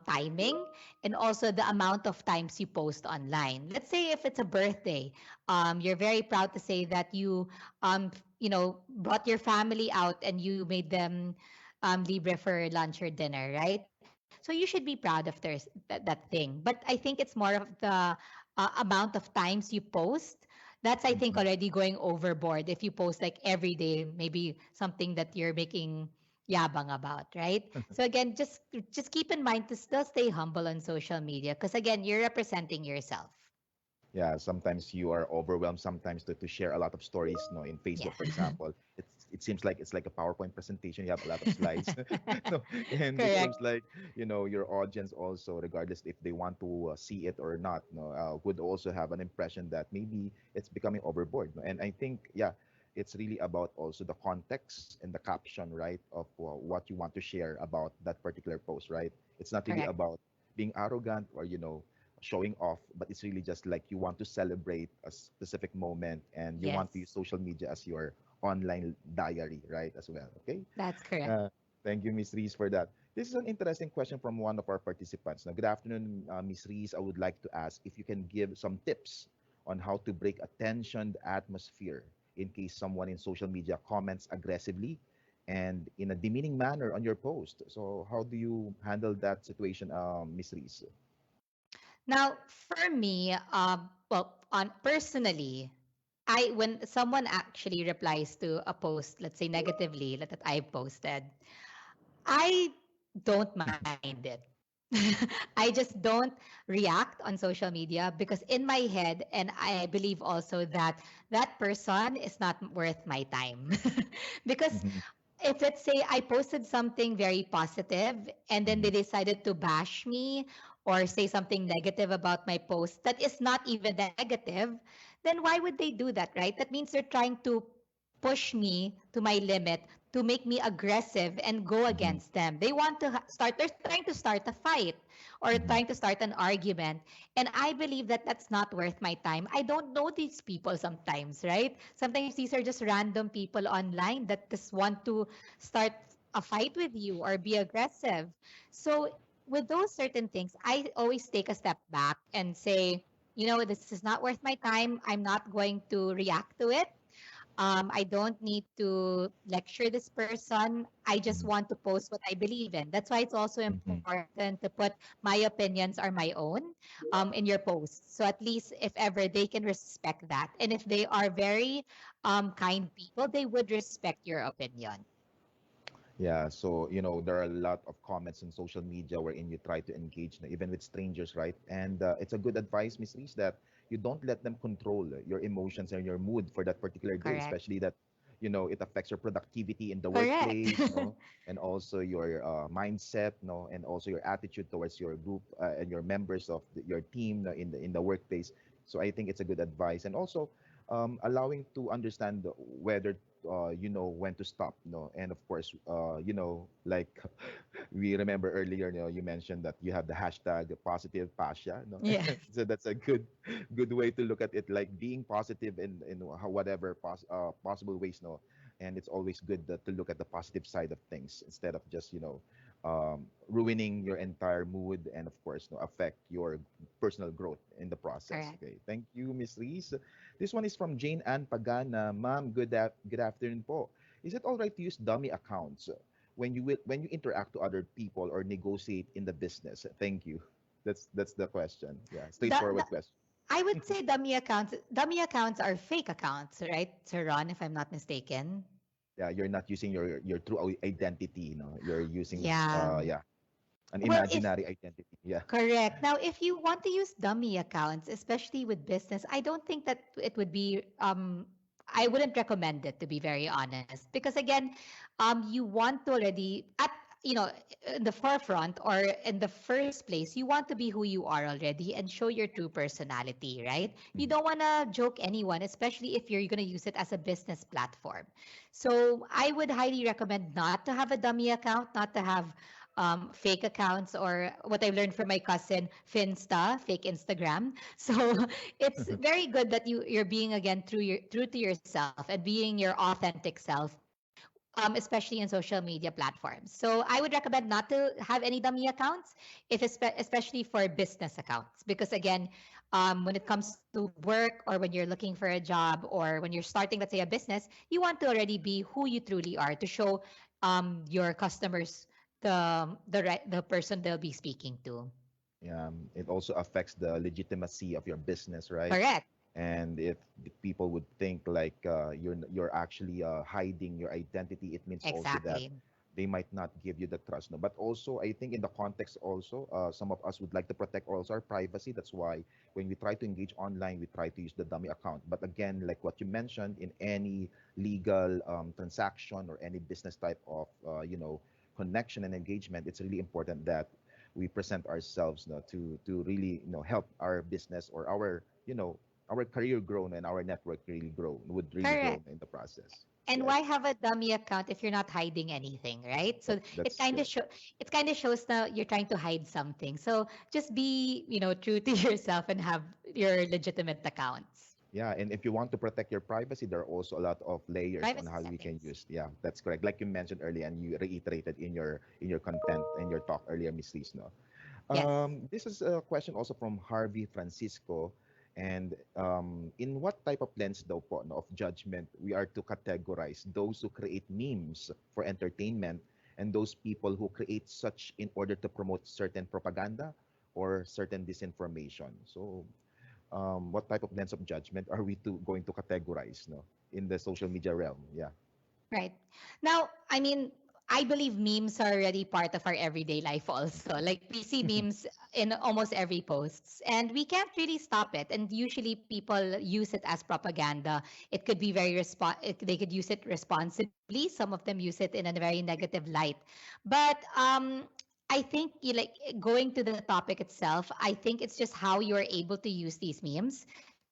timing and also the amount of times you post online. Let's say if it's a birthday, you're very proud to say that brought your family out and you made them libre for lunch or dinner, right? So you should be proud of that thing. But I think it's more of the amount of times you post. That's, I think, Mhm. already going overboard if you post like every day, maybe something that you're making yabang about, right? So again, just keep in mind to still stay humble on social media because again, you're representing yourself. Yeah, sometimes you are overwhelmed sometimes to share a lot of stories, in Facebook, Yeah. for example. It seems like it's like a PowerPoint presentation. You have a lot of slides. No, and it Correct. seems like, your audience also, regardless if they want to see it or not, would also have an impression that maybe it's becoming overboard. No? And I think, yeah, it's really about also the context and the caption, right, of what you want to share about that particular post, right? It's not really Correct. about being arrogant or, showing off, but it's really just like you want to celebrate a specific moment and you want to use Yes, social media as your online diary, right? As well. Okay. that's correct. Uh, Thank you, Miss Reese, for that. This is an interesting question from one of our participants. Now, good afternoon, Miss Reese. I would like to ask if you can give some tips on how to break a tensioned atmosphere in case someone in social media comments aggressively and in a demeaning manner on your post. So, how do you handle that situation, Miss Reese? Now, for me, well, on personally, I when someone actually replies to a post, let's say negatively, that I posted, I don't mind it. I just don't react on social media because in my head, and I believe also that that person is not worth my time. Because Mhm, if let's say I posted something very positive and then they mhm, decided to bash me or say something negative about my post that is not even negative, then why would they do that, right? That means they're trying to push me to my limit to make me aggressive and go mhm, against them. They want to they're trying to start a fight or mhm, trying to start an argument. And I believe that that's not worth my time. I don't know these people sometimes, right? Sometimes these are just random people online that just want to start a fight with you or be aggressive. So with those certain things, I always take a step back and say, this is not worth my time. I'm not going to react to it. I don't need to lecture this person. I just mhm, want to post what I believe in. That's why it's also mhm. important to put my opinions are my own in your posts. So at least if ever they can respect that. And if they are very kind people, they would respect your opinion. Yeah, so there are a lot of comments on social media wherein you try to engage, even with strangers, right? And it's a good advice, Miss Reese, that you don't let them control your emotions and your mood for that particular day, Correct. especially that it affects your productivity in the Correct. workplace, no, and also your mindset, no, and also your attitude towards your group and your members of your team, no, in the workplace. So I think it's a good advice, and also allowing to understand whether you know when to stop, no. And of course, you know, like we remember earlier, you know, you mentioned that you have the hashtag positive pasha, no. Yes. So that's a good way to look at it, like being positive in whatever possible ways, no. And it's always good to look at the positive side of things instead of just, you know, ruining your entire mood, and of course, no, affect your personal growth in the process. Correct. Okay, thank you, Miss Reese. This one is from Jane Ann Pagana. Ma'am, good afternoon po. Is it all right to use dummy accounts when you interact to other people or negotiate in the business? Thank you. That's the question. Yeah, The, straightforward question. I would say dummy accounts are fake accounts, right, Sir Ron, if I'm not mistaken. Yeah, you're not using your true identity. You know, you're using Yeah. yeah, an Well, if imaginary identity. Yeah. correct. Now, if you want to use dummy accounts, especially with business, I don't think that it would be I wouldn't recommend it, to be very honest, because again, you want to already at you know in the forefront or in the first place, you want to be who you are already and show your true personality, right? You Mhm. don't want to joke anyone, especially if you're going to use it as a business platform. So I would highly recommend not to have a dummy account, not to have fake accounts, or what I've learned from my cousin, Finsta, fake Instagram. So it's very good that you're being again true to yourself and being your authentic self, especially in social media platforms. So I would recommend not to have any dummy accounts, if especially for business accounts, because again, when it comes to work or when you're looking for a job or when you're starting, let's say, a business, you want to already be who you truly are to show your customers the person they'll be speaking to. It also affects the legitimacy of your business, right? Correct. And if the people would think like you're actually hiding your identity, it means also that Exactly. they might not give you the trust. No, but also I think in the context also, some of us would like to protect also our privacy. That's why when we try to engage online, we try to use the dummy account. But again, like what you mentioned, in any legal transaction or any business type of you know, connection and engagement, it's really important that we present ourselves, you know, to really, you know, help our business or our, you know, our career grow and our network really grow, would really grow Correct. in the process. And why Yes, have a dummy account if you're not hiding anything, right? So that's correct. it kind of shows that you're trying to hide something. So just be, true to yourself and have your legitimate accounts. Yeah, and if you want to protect your privacy, there are also a lot of layers on Privacy how we can settings. use. Yeah, that's correct. Like you mentioned earlier, and you reiterated in your content and your talk earlier, Miss Reese, no? Yes. This is a question also from Harvey Francisco. And in what type of lens daw po, no, of judgment we are to categorize those who create memes for entertainment and those people who create such in order to promote certain propaganda or certain disinformation? So, what type of lens of judgment are we going to categorize, no, in the social media realm? Yeah. Right. Now, I mean, I believe memes are already part of our everyday life also. Like we see memes in almost every posts and we can't really stop it. And usually people use it as propaganda. It could be they could use it responsibly. Some of them use it in a very negative light. But I think you like going to the topic itself, I think it's just how you're able to use these memes.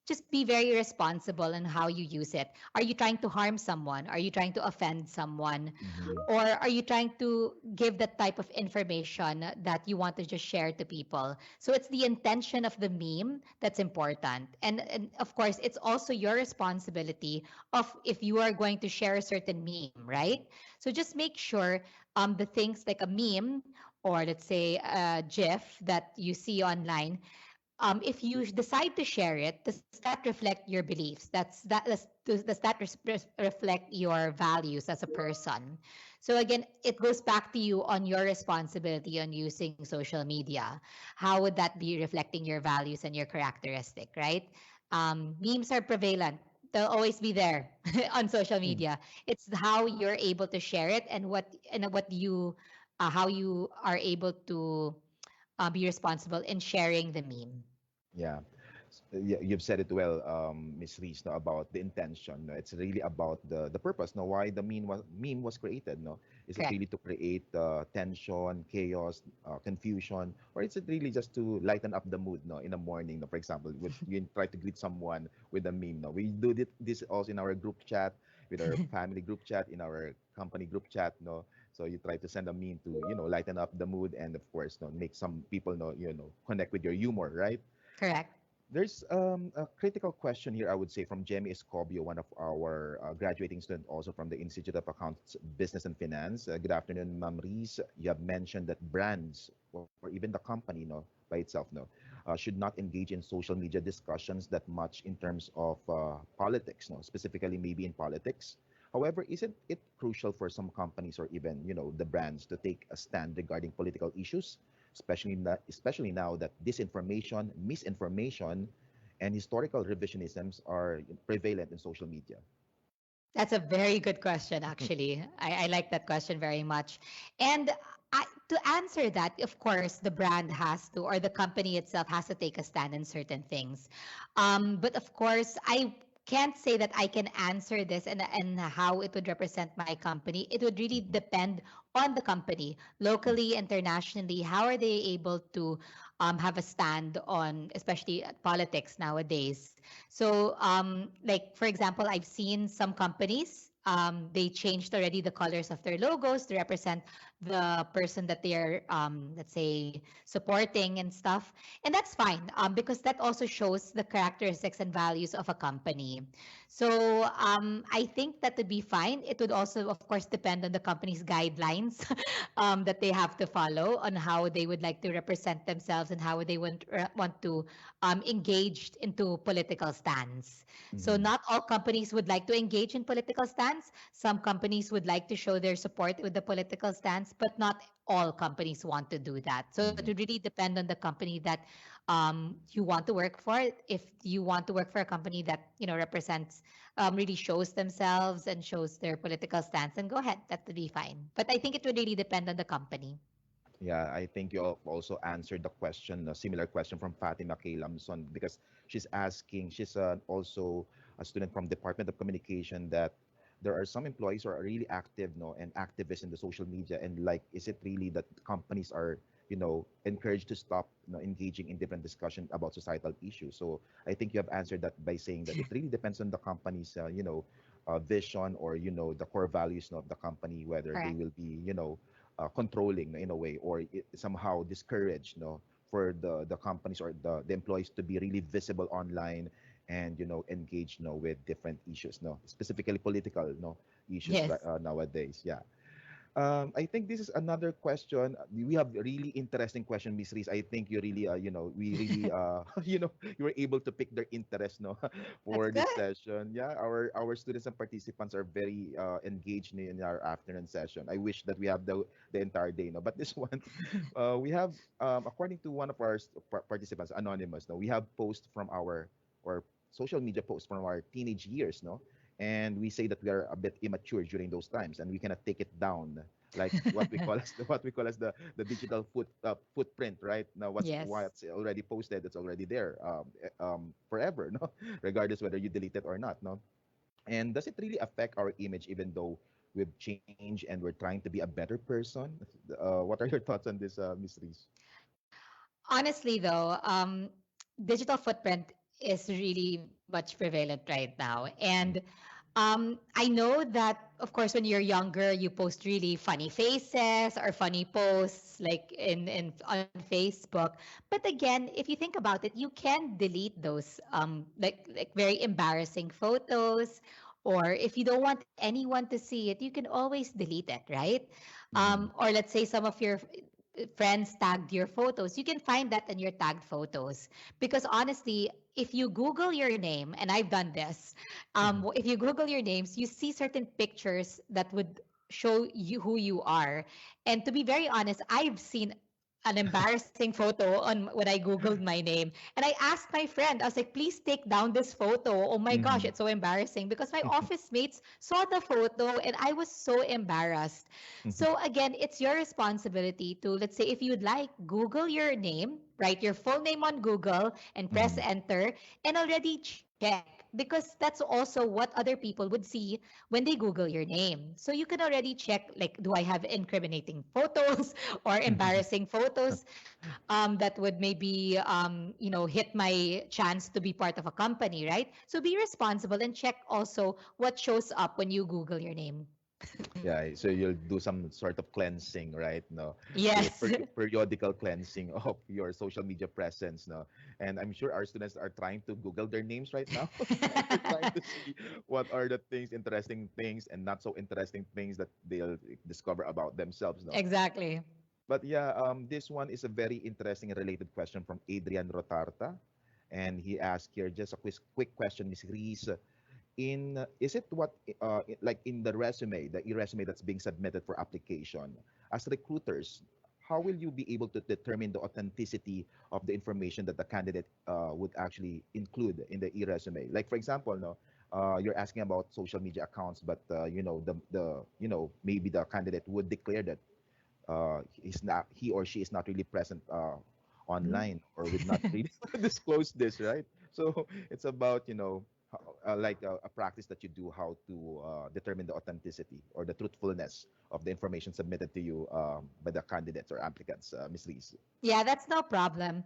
Just be very responsible in how you use it. Are you trying to harm someone? Are you trying to offend someone? Hmm. Or are you trying to give that type of information that you want to just share to people? So it's the intention of the meme that's important. And of course, it's also your responsibility of if you are going to share a certain meme, right? So just make sure the things like a meme or let's say a GIF that you see online, if you decide to share it, does that reflect your beliefs? Does that reflect your values as a person? So again, it goes back to you on your responsibility on using social media. How would that be reflecting your values and your characteristic, right? Memes are prevalent. They'll always be there on social media. It's how you're able to share it and what you how you are able to be responsible in sharing the meme. Yeah. Yeah, you've said it well, Miss Reese, no, about the intention. No? It's really about the purpose. No, why the meme was created. No, is it Correct. really to create tension, chaos, confusion, or is it really just to lighten up the mood? No, in the morning. No, for example, with you try to greet someone with a meme. No, we do this also in our group chat, with our family group chat, in our company group chat, no. So you try to send a meme to, lighten up the mood, and of course, no, make some people know, connect with your humor, right? Correct. There's a critical question here, I would say, from Jemmy Escobio, one of our graduating student, also from the Institute of Accounts, Business and Finance. Good afternoon, Ma'am Reese. You have mentioned that brands, or even the company, by itself, should not engage in social media discussions that much in terms of politics, specifically maybe in politics. However, isn't it crucial for some companies, or even, the brands, to take a stand regarding political issues, especially now that disinformation, misinformation, and historical revisionisms are prevalent in social media? That's a very good question, actually. I like that question very much. And to answer that, of course, the brand has to, or the company itself has to take a stand in certain things. But of course, I can't say that I can answer this and how it would represent my company. It would really Mhm, depend on the company, mhm, locally, internationally. How are they able to have a stand on, especially politics nowadays? So, like for example, I've seen some companies. They changed already the colors of their logos to represent the person that they are, let's say, supporting and stuff. And that's fine because that also shows the characteristics and values of a company. So I think that would be fine. It would also, of course, depend on the company's guidelines that they have to follow on how they would like to represent themselves and how they want to engage into political stance. So mhm, not all companies would like to engage in political stance. Some companies would like to show their support with the political stance, but not all companies want to do that. So it mhm. would really depend on the company that you want to work for. If you want to work for a company that represents, really shows themselves and shows their political stance, then go ahead. That would be fine. But I think it would really depend on the company. Yeah, I think you also answered the question, a similar question from Fatima K. Lamson, because she's also a student from Department of Communication, that there are some employees who are really active, no, and activists in the social media, and like, is it really that companies are, encouraged to stop, engaging in different discussion about societal issues? So I think you have answered that by saying that it really depends on the company's, vision, or the core values, of the company, whether they Correct. will be, controlling, in a way, or somehow discourage, for the companies, or the employees, to be really visible online, and engage, with different issues, specifically political, issues, right, Yes. nowadays. Yeah. I think this is another question. We have a really interesting question, Miss Reese. I think you really, we really, you were able to pick their interest, That's for this good. session. Yeah, our students and participants are very engaged in our afternoon session. I wish that we have the entire day, no. But this one, we have, according to one of our participants, anonymous, no, we have posts from our, or social media posts from our teenage years, no, and we say that we are a bit immature during those times, and we cannot take it down, like what we call as the digital footprint, right? Now Yes. what's already posted, it's already there, forever, no, regardless whether you delete it or not, no. And does it really affect our image, even though we've changed and we're trying to be a better person? What are your thoughts on this, Miss Reese? Honestly, though, digital footprint is really much prevalent right now. And I know that, of course, when you're younger, you post really funny faces or funny posts like in on Facebook. But again, if you think about it, you can delete those like very embarrassing photos. Or if you don't want anyone to see it, you can always delete it, right? Mm-hmm. Or let's say some of your friends tagged your photos, you can find that in your tagged photos. Because honestly, if you Google your name, and I've done this, Mm-hmm. if you Google your names, you see certain pictures that would show you who you are. And to be very honest, I've seen an embarrassing photo on when I Googled my name. And I asked my friend, I was like, please take down this photo. Oh my gosh, Mm-hmm. it's so embarrassing because my office mates saw the photo and I was so embarrassed. So again, it's your responsibility to, let's say, if you'd like, Google your name, write your full name on Google and press Mm-hmm. enter, and already check. because that's also what other people would see when they Google your name. So you can already check, like, do I have incriminating photos or embarrassing photos that would maybe, hit my chance to be part of a company, right? So be responsible and check also what shows up when you Google your name. Yeah, so you'll do some sort of cleansing, right? No, so Yes. periodical cleansing of your social media presence, no. And I'm sure our students are trying to Google their names right now. They're trying to see what are the things, interesting things, and not so interesting things that they'll discover about themselves, no. Exactly. But yeah, this one is a very interesting and related question from Adrian Rotarta, and he asked here just a quick question, Miss Reese. In is it what like in the resume, the e-resume that's being submitted for application, as recruiters, how will you be able to determine the authenticity of the information that the candidate would actually include in the e-resume? Like for example, no, you're asking about social media accounts, but the maybe the candidate would declare that he or she is not really present online or would not really disclose this, right? So it's about like a practice that you do how to determine the authenticity or the truthfulness of the information submitted to you by the candidates or applicants, Ms. Reese. Yeah, that's no problem.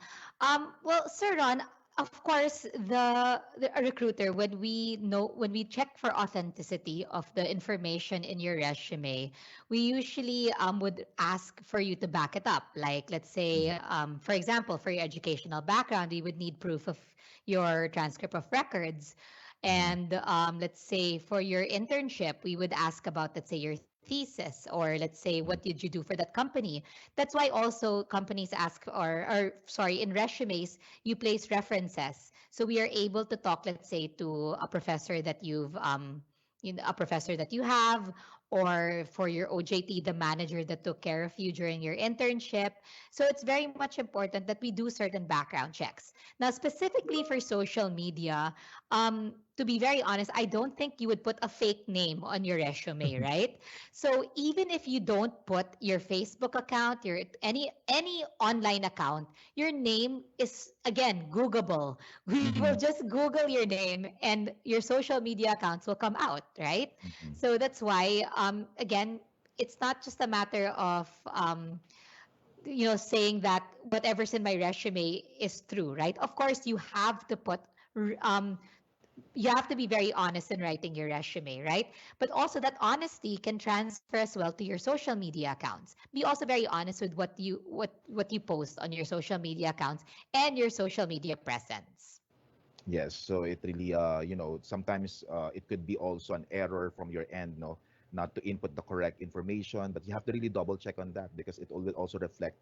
Well, Sir Ron, of course, the a recruiter, when we check for authenticity of the information in your resume, we usually would ask for you to back it up. Like, let's say, Mhm. for example, for your educational background, we would need proof of your transcript of records. Mhm. And let's say for your internship, we would ask about, let's say, your thesis, or let's say, what Mhm. did you do for that company? That's why also companies ask, or sorry, in resumes, you place references. So we are able to talk, let's say, to a professor that a professor that you have, or for your OJT, the manager that took care of you during your internship. So it's very much important that we do certain background checks. Now, specifically for social media, to be very honest, I don't think you would put a fake name on your resume, right? So even if you don't put your Facebook account, your any online account, your name is again Googleable. We will Mhm. just Google your name and your social media accounts will come out, right? Mhm. So that's why again, it's not just a matter of saying that whatever's in my resume is true, right? Of course, you have to be very honest in writing your resume, right? But also that honesty can transfer as well to your social media accounts. Be also very honest with what you post on your social media accounts and your social media presence. Yes, so it really, sometimes it could be also an error from your end, no, not to input the correct information, but you have to really double check on that because it will also reflect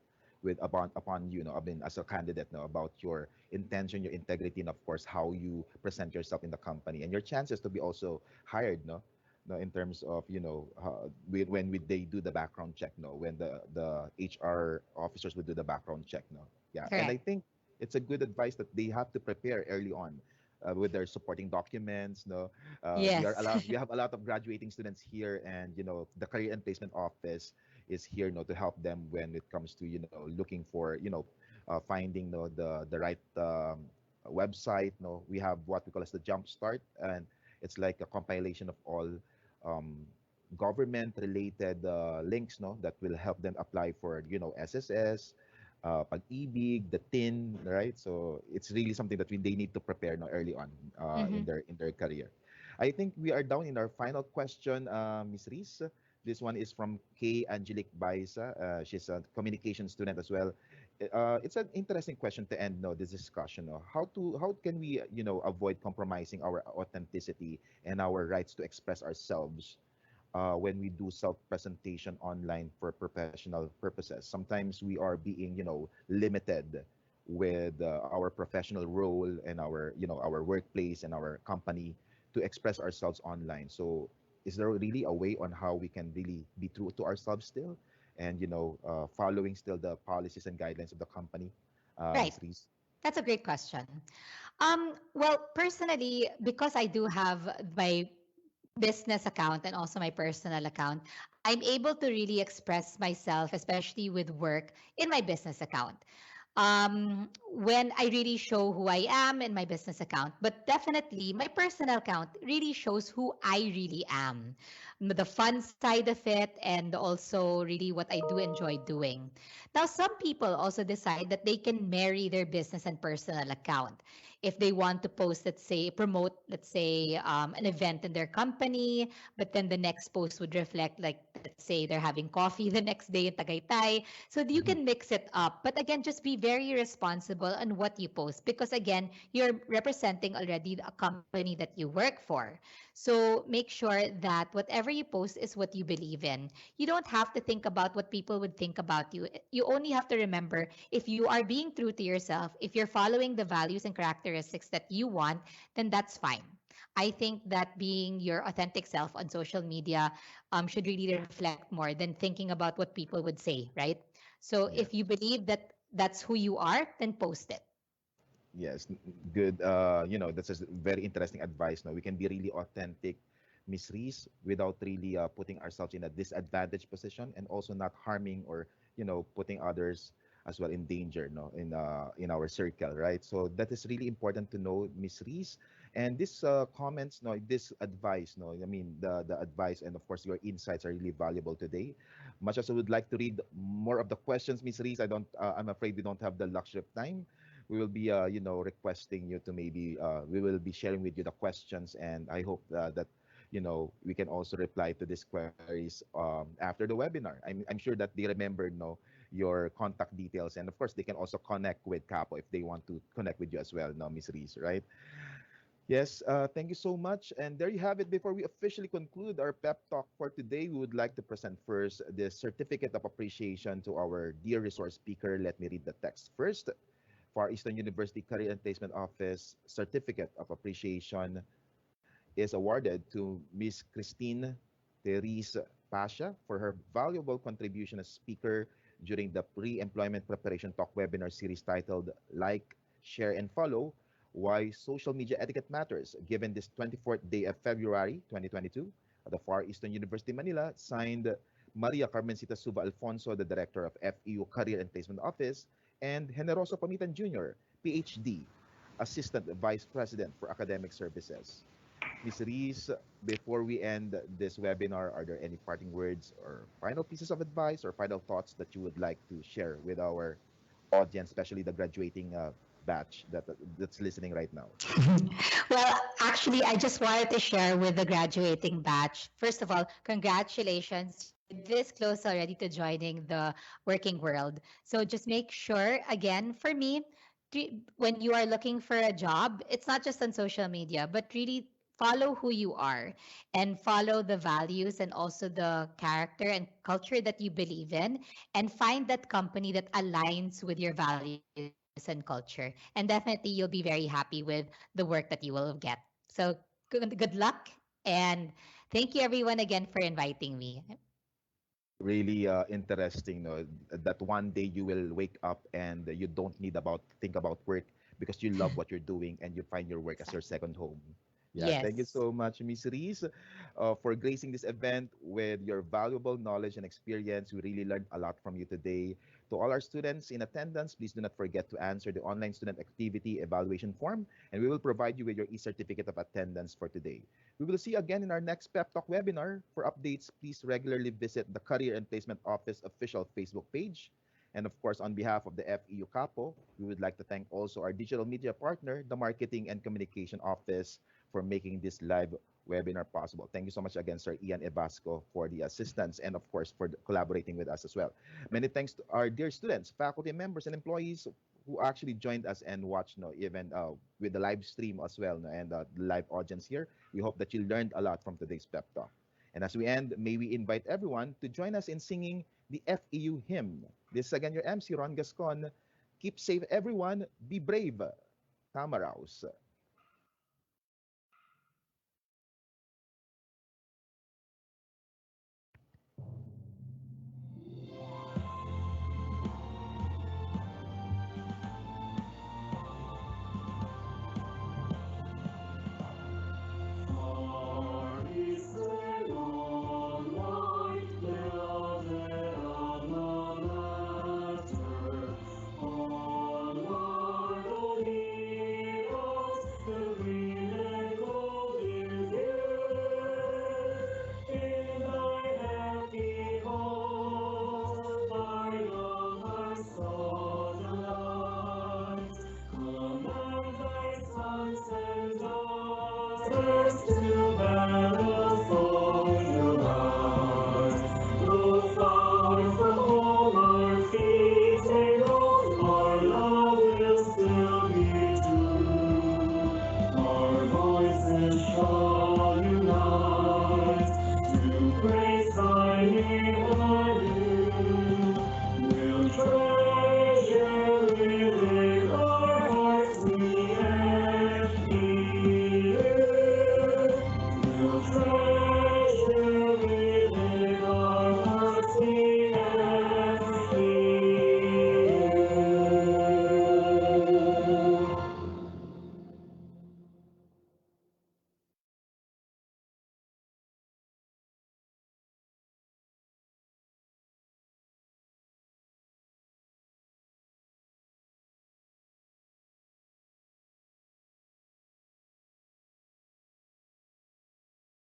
upon you know, I mean, as a candidate, no, about your intention, your integrity, and of course how you present yourself in the company and your chances to be also hired, no, no, in terms of they do the background check, no, when the HR officers would do the background check, no, yeah, and I Correct. think it's a good advice that they have to prepare early on with their supporting documents. No, Yes. we have a lot of graduating students here, and the career and placement office is here, to help them when it comes to looking for finding the right website. No, we have what we call as the jump start, and it's like a compilation of all um, government related links, no, that will help them apply for SSS, pag-ibig, the tin, right? So it's really something that they need to prepare now early on in Hmm. their career. I think we are down in our final question, Miss Reese. This one is from Kay Angelique Baisa. She's a communication student as well. It's an interesting question to end this discussion. No? How can we avoid compromising our authenticity and our rights to express ourselves when we do self-presentation online for professional purposes. Sometimes we are being, limited with our professional role and our workplace and our company to express ourselves online. So, is there really a way on how we can really be true to ourselves still, and following still the policies and guidelines of the company, Right. Ms. Reese? That's a great question. Well, personally, because I do have my business account and also my personal account, I'm able to really express myself, especially with work, in my business account. when I really show who I am in my business account. But definitely, my personal account really shows who I really am, the fun side of it, and also really what I do enjoy doing. Now, some people also decide that they can marry their business and personal account. If they want to post, let's say, promote, let's say, an event in their company, but then the next post would reflect, like, let's say they're having coffee the next day in Tagaytay. So you can mix it up. But again, just be very responsible on what you post because, again, you're representing already a company that you work for. So make sure that whatever you post is what you believe in. You don't have to think about what people would think about you. You only have to remember if you are being true to yourself, if you're following the values and characteristics that you want, then that's fine. I think that being your authentic self on social media should really reflect more than thinking about what people would say, right? So if you Yes. believe that that's who you are, then post it. Yes, good. That's a very interesting advice. No, we can be really authentic, Miss Reese, without really putting ourselves in a disadvantaged position and also not harming or putting others as well in danger. No, in our circle, right? So that is really important to know, Miss Reese. And this comments, no, this advice, no, I mean the advice and of course your insights are really valuable today. Much as I would like to read more of the questions, Miss Reese, I don't. I'm afraid we don't have the luxury of time. We will be requesting you to maybe we will be sharing with you the questions, and I hope that we can also reply to these queries after the webinar. I'm sure that they remember your contact details, and of course they can also connect with Capo if they want to connect with you as well, no, Miss Reese, right? Yes, thank you so much. And there you have it. Before we officially conclude our pep talk for today, we would like to present first the certificate of appreciation to our dear resource speaker. Let me read the text first. Far Eastern University Career and Placement Office Certificate of Appreciation is awarded to Ms. Christine Therese Pasha for her valuable contribution as speaker during the Pre-Employment Preparation Talk webinar series titled Like, Share, and Follow Why Social Media Etiquette Matters, given this 24th day of February 2022 at the Far Eastern University Manila, signed Maria Carmencita Suba Alfonso, the Director of FEU Career and Placement Office, and Generoso Pamitan Jr., PhD, Assistant Vice President for Academic Services. Ms. Reese, before we end this webinar, are there any parting words or final pieces of advice or final thoughts that you would like to share with our audience, especially the graduating batch that's listening right now? Well, actually, I just wanted to share with the graduating batch. First of all, congratulations. You're this close already to joining the working world. So just make sure, again, for me, when you are looking for a job, it's not just on social media, but really follow who you are and follow the values and also the character and culture that you believe in and find that company that aligns with your values and culture. And definitely you'll be very happy with the work that you will get. So good luck and thank you everyone again for inviting me. Really interesting, no, that one day you will wake up and you don't need about think about work because you love what you're doing and you find your work as your Exactly. second home. Yeah, thank you Yes. so much, Miss Reese, for gracing this event with your valuable knowledge and experience. We really learned a lot from you today. To all our students in attendance, please do not forget to answer the online student activity evaluation form, and we will provide you with your e-certificate of attendance for today. We will see you again in our next Pep Talk webinar. For updates, please regularly visit the Career and Placement Office official Facebook page. And of course, on behalf of the FEU Capo, we would like to thank also our digital media partner, the Marketing and Communication Office, for making this live webinar possible. Thank you so much again, Sir Ian Ebasco, for the assistance and, of course, for collaborating with us as well. Many thanks to our dear students, faculty members, and employees who actually joined us and watched, even with the live stream as well, and the live audience here. We hope that you learned a lot from today's pep talk. And as we end, may we invite everyone to join us in singing the FEU hymn. This is again your MC, Ron Gascon. Keep safe, everyone. Be brave. Tamaraos. Far is the dawn, light clouded alma mater. voice to